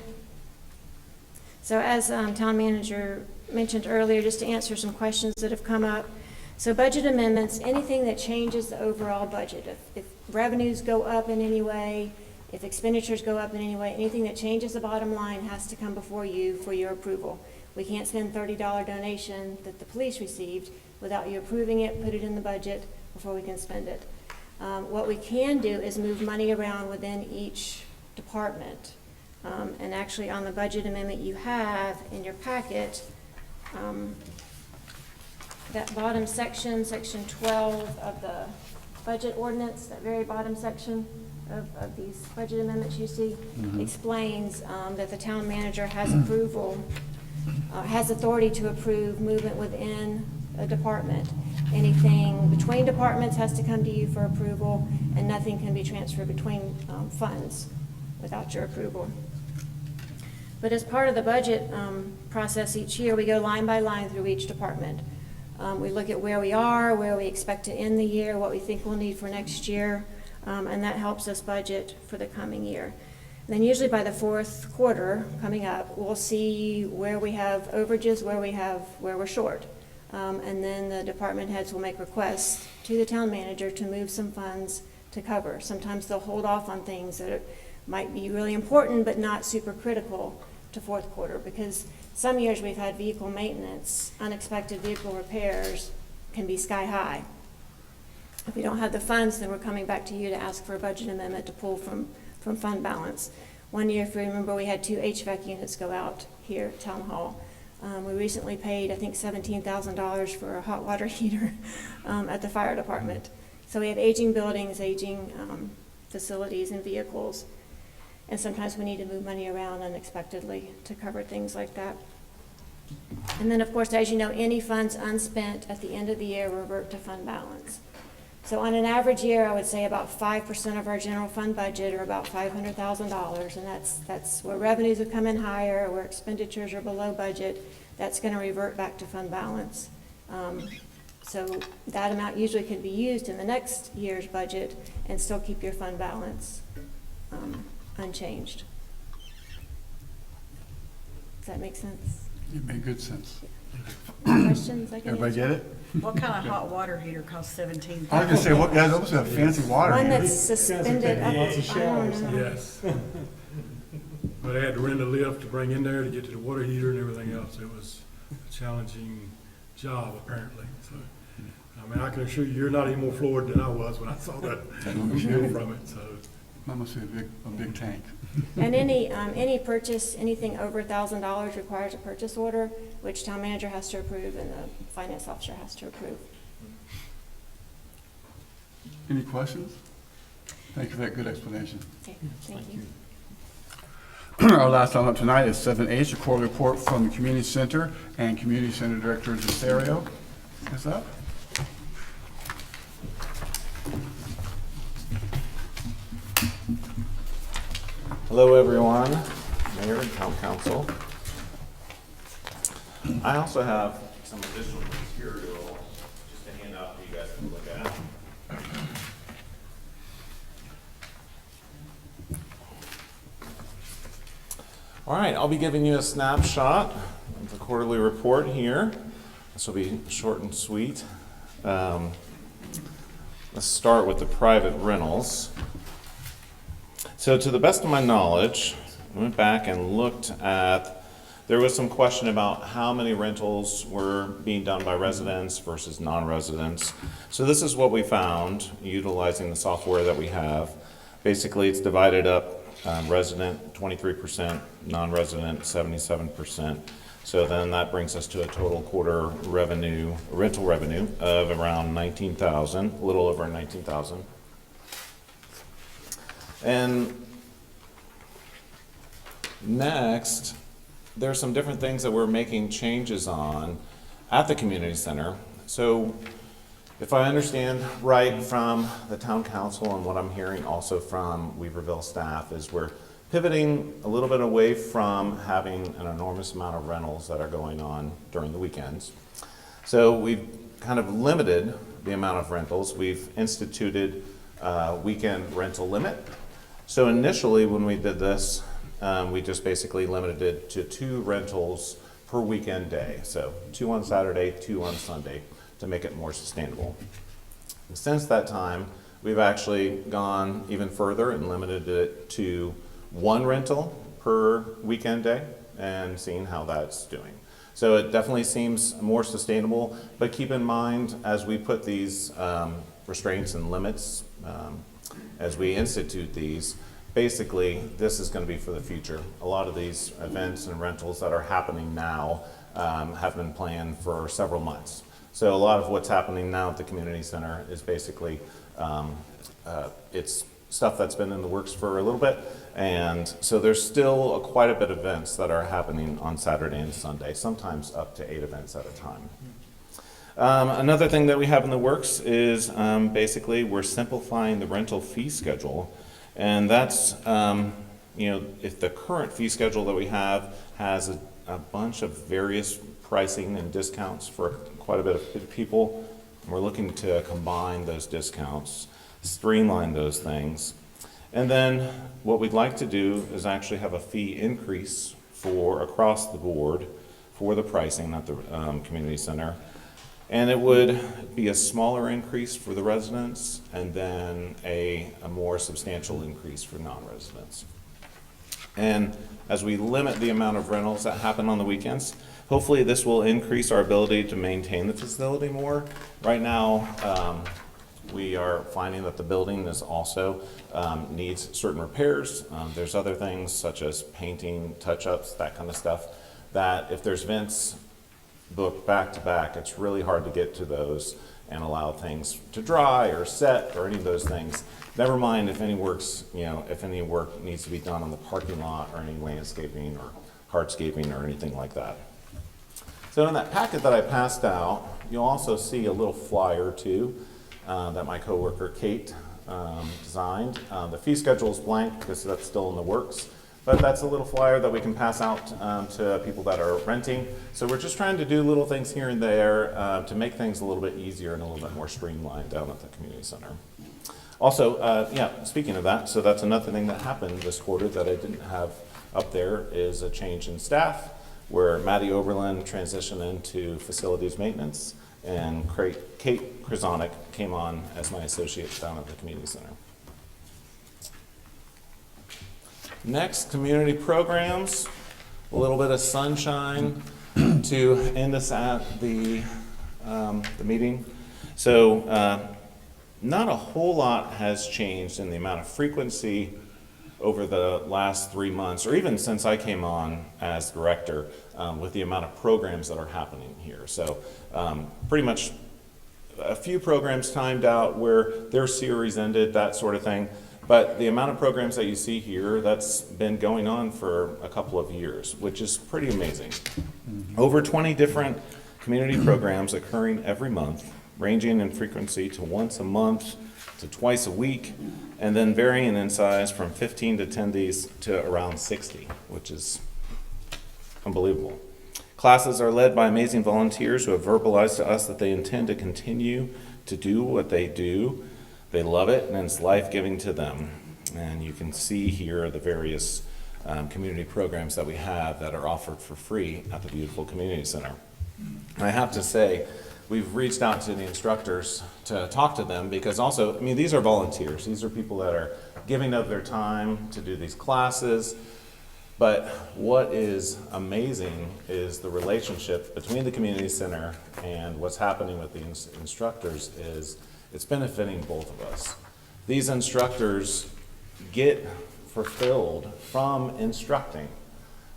So as town manager mentioned earlier, just to answer some questions that have come up. So budget amendments, anything that changes the overall budget. If revenues go up in any way, if expenditures go up in any way, anything that changes the bottom line has to come before you for your approval. We can't spend $30 donation that the police received without you approving it, put it in the budget before we can spend it. What we can do is move money around within each department. And actually, on the budget amendment you have in your packet, that bottom section, section 12 of the budget ordinance, that very bottom section of these budget amendments you see, explains that the town manager has approval, has authority to approve movement within a department. Anything between departments has to come to you for approval, and nothing can be transferred between funds without your approval. But as part of the budget process each year, we go line by line through each department. We look at where we are, where we expect to end the year, what we think we'll need for next year, and that helps us budget for the coming year. And then usually by the fourth quarter coming up, we'll see where we have overages, where we're short. And then the department heads will make requests to the town manager to move some funds to cover. Sometimes they'll hold off on things that might be really important but not super critical to fourth quarter, because some years we've had vehicle maintenance, unexpected vehicle repairs can be sky high. If we don't have the funds, then we're coming back to you to ask for a budget amendment to pull from fund balance. One year, if you remember, we had 2 HVAC units go out here at Town Hall. We recently paid, I think, $17,000 for a hot water heater at the fire department. So we have aging buildings, aging facilities and vehicles, and sometimes we need to move money around unexpectedly to cover things like that. And then, of course, as you know, any funds unspent at the end of the year revert to fund balance. So on an average year, I would say about 5% of our general fund budget, or about $500,000, and that's where revenues have come in higher, where expenditures are below budget. That's going to revert back to fund balance. So that amount usually can be used in the next year's budget and still keep your fund balance unchanged. Does that make sense? It made good sense. Questions? I can Everybody answer. get it? What kind of hot water heater costs $17,000? I was gonna say, what, yeah, those have fancy water. One heaters. that's suspended up. I don't know. Yes. But I had to rent a lift to bring in there to get to the water heater and everything else. It was a challenging job, apparently. So, I mean, I can assure you, you're not any more floored than I was when I saw that view from it, so. That must be a big tank. And any purchase, anything over $1,000 requires a purchase order, which town manager has to approve and the finance officer has to approve. Any questions? Thank you for that good explanation. Okay, thank you. Our last item up tonight is 7H, a quarterly report from the Community Center and Community Center Director Desario. Is up? Hello, everyone, Mayor and Town Council. I also have some additional material just to hand out for you guys to look at. All right, I'll be giving you a snapshot of the quarterly report here. This will be short and sweet. Let's start with the private rentals. So to the best of my knowledge, I went back and looked at, there was some question about how many rentals were being done by residents versus non-residents. So this is what we found utilizing the software that we have. Basically, it's divided up, resident 23%, non-resident 77%. So then that brings us to a total quarter revenue, rental revenue of around 19,000, a little over 19,000. And next, there's some different things that we're making changes on at the community center. So if I understand right from the town council and what I'm hearing also from Weaverville staff is we're pivoting a little bit away from having an enormous amount of rentals that are going on during the weekends. So we've kind of limited the amount of rentals. We've instituted a weekend rental limit. So initially, when we did this, we just basically limited it to 2 rentals per weekend day. So 2 on Saturday, 2 on Sunday, to make it more sustainable. And since that time, we've actually gone even further and limited it to 1 rental per weekend day and seeing how that's doing. So it definitely seems more sustainable, but keep in mind as we put these restraints and limits, as we institute these, basically, this is going to be for the future. A lot of these events and rentals that are happening now have been planned for several months. So a lot of what's happening now at the community center is basically, it's stuff that's been in the works for a little bit. And so there's still quite a bit of events that are happening on Saturday and Sunday, sometimes up to 8 events at a time. Another thing that we have in the works is basically we're simplifying the rental fee schedule. And that's, if the current fee schedule that we have has a bunch of various pricing and discounts for quite a bit of people, we're looking to combine those discounts, streamline those things. And then what we'd like to do is actually have a fee increase for across the board for the pricing at the community center. And it would be a smaller increase for the residents and then a more substantial increase for non-residents. And as we limit the amount of rentals that happen on the weekends, hopefully this will increase our ability to maintain the facility more. Right now, we are finding that the building is also needs certain repairs. There's other things such as painting, touch-ups, that kind of stuff, that if there's events booked back to back, it's really hard to get to those and allow things to dry or set or any of those things. Never mind if any works, if any work needs to be done on the parking lot or any landscaping or hardscaping or anything like that. So in that packet that I passed out, you'll also see a little flyer too that my coworker Kate designed. The fee schedule is blank because that's still in the works. But that's a little flyer that we can pass out to people that are renting. So we're just trying to do little things here and there to make things a little bit easier and a little bit more streamlined down at the community center. Also, speaking of that, so that's another thing that happened this quarter that I didn't have up there is a change in staff where Maddie Oberlin transitioned into facilities maintenance and Kate Krasonik came on as my associate down at the community center. Next, community programs, a little bit of sunshine to end us at the meeting. So not a whole lot has changed in the amount of frequency over the last 3 months, or even since I came on as director, with the amount of programs that are happening here. So pretty much a few programs timed out where their series ended, that sort of thing. But the amount of programs that you see here, that's been going on for a couple of years, which is pretty amazing. Over 20 different community programs occurring every month, ranging in frequency to once a month to twice a week, and then varying in size from 15 attendees to around 60, which is unbelievable. Classes are led by amazing volunteers who have verbalized to us that they intend to continue to do what they do. They love it, and it's life-giving to them. And you can see here the various community programs that we have that are offered for free at the beautiful community center. And I have to say, we've reached out to the instructors to talk to them because also, these are volunteers. These are people that are giving up their time to do these classes. But what is amazing is the relationship between the community center and what's happening with the instructors is it's benefiting both of us. These instructors get fulfilled from instructing.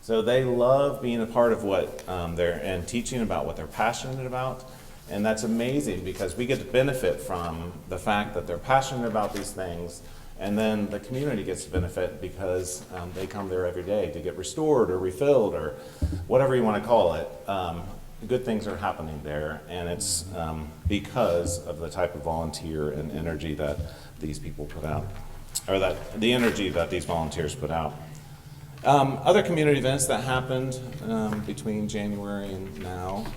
So they love being a part of what and teaching about what they're passionate about. And that's amazing because we get to benefit from the fact that they're passionate about these things. And then the community gets to benefit because they come there every day to get restored or refilled or whatever you want to call it. Good things are happening there, and it's because of the type of volunteer and energy that these people put out, or that the energy that these volunteers put out. Other community events that happened between January and now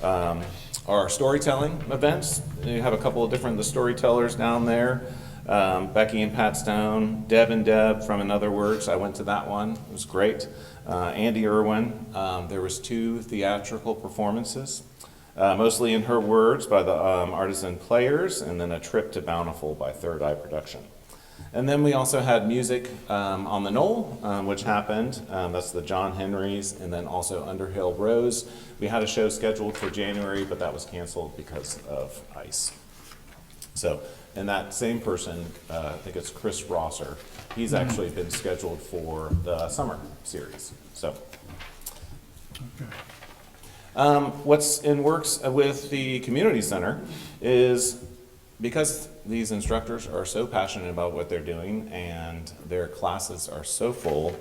are storytelling events. You have a couple of different storytellers down there. Becky and Pat Stone, Deb and Deb from In Other Words. I went to that one. It was great. Andy Irwin. There was 2 theatrical performances, mostly in her words by the Artisan Players, and then A Trip to Bountiful by Third Eye Production. And then we also had music on the Knoll, which happened. That's the John Henrys, and then also Underhill Rose. We had a show scheduled for January, but that was canceled because of ice. So, and that same person, I think it's Chris Rosser, He's actually been scheduled for the summer series, so. What's in works with the community center is because these instructors are so passionate about what they're doing and their classes are so full,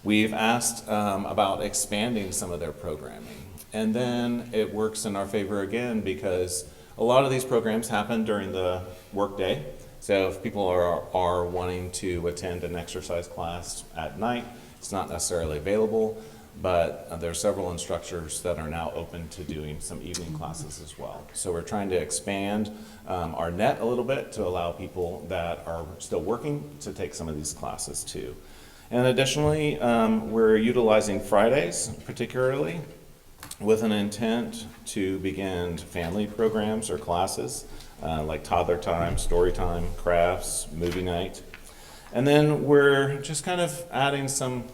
we've asked about expanding some of their programming. And then it works in our favor again because a lot of these programs happen during the workday. So if people are wanting to attend an exercise class at night, it's not necessarily available, but there are several instructors that are now open to doing some evening classes as well. So we're trying to expand our net a little bit to allow people that are still working to take some of these classes too. And additionally, we're utilizing Fridays particularly with an intent to begin family programs or classes like toddler time, story time, crafts, movie night. And then we're just kind of adding some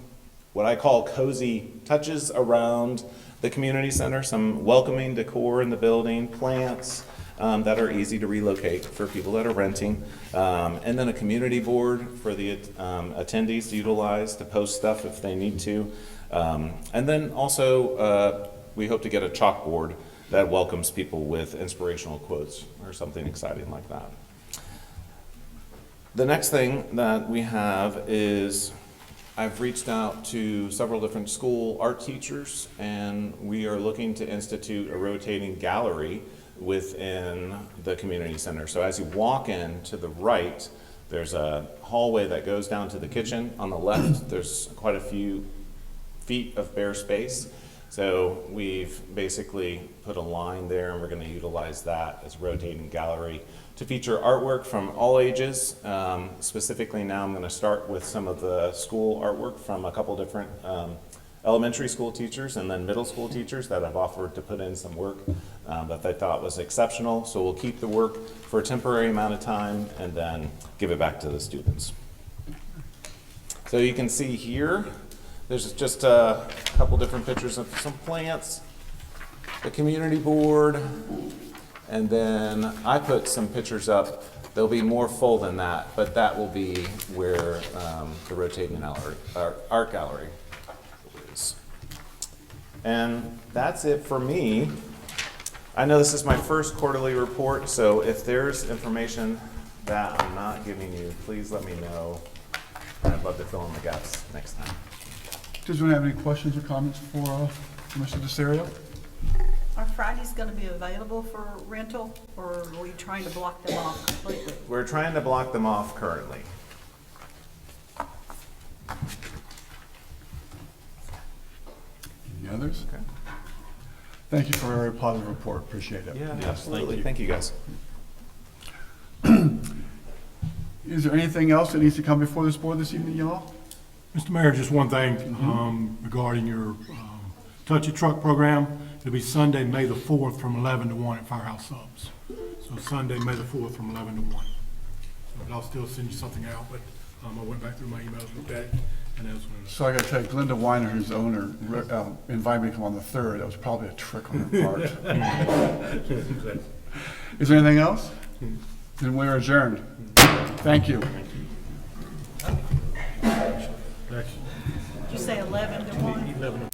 what I call cozy touches around the community center, some welcoming decor in the building, plants that are easy to relocate for people that are renting, and then a community board for the attendees to utilize to post stuff if they need to. And then also we hope to get a chalkboard that welcomes people with inspirational quotes or something exciting like that. The next thing that we have is I've reached out to several different school art teachers, and we are looking to institute a rotating gallery within the community center. So as you walk in to the right, there's a hallway that goes down to the kitchen. On the left, there's quite a few feet of bare space. So we've basically put a line there, and we're going to utilize that as a rotating gallery to feature artwork from all ages. Specifically now I'm going to start with some of the school artwork from a couple different elementary school teachers and then middle school teachers that have offered to put in some work that they thought was exceptional. So we'll keep the work for a temporary amount of time and then give it back to the students. So you can see here, there's just a couple different pictures of some plants, the community board, and then I put some pictures up. There'll be more full than that, but that will be where the rotating art gallery is. And that's it for me. I know this is my first quarterly report, so if there's information that I'm not giving you, please let me know. I'd love to fill in the gaps next time. Does anyone have any questions or comments for Mr. DeSario? Are Fridays going to be available for rental, or are we trying to block them off completely? We're trying to block them off currently. Any others? Okay. Thank you for a very positive report. Appreciate it. Yeah, absolutely. Thank you guys. Is there anything else that needs to come before this board this evening, y'all? Mr. Mayor, just one thing regarding your Touch It Truck program. It'll be Sunday, May the 4th from 11 to 1 at Firehouse Subs. So Sunday, May the 4th from 11 to 1. But I'll still send you something out, but I went back through my emails, looked at it, and that was one of So I got to tell you, Glenda Weiner, who's the owner, invited me to come on the 3rd. That was probably a trick on her part. Is there anything else? Then we're adjourned. Thank you. Did you say 11 to 1?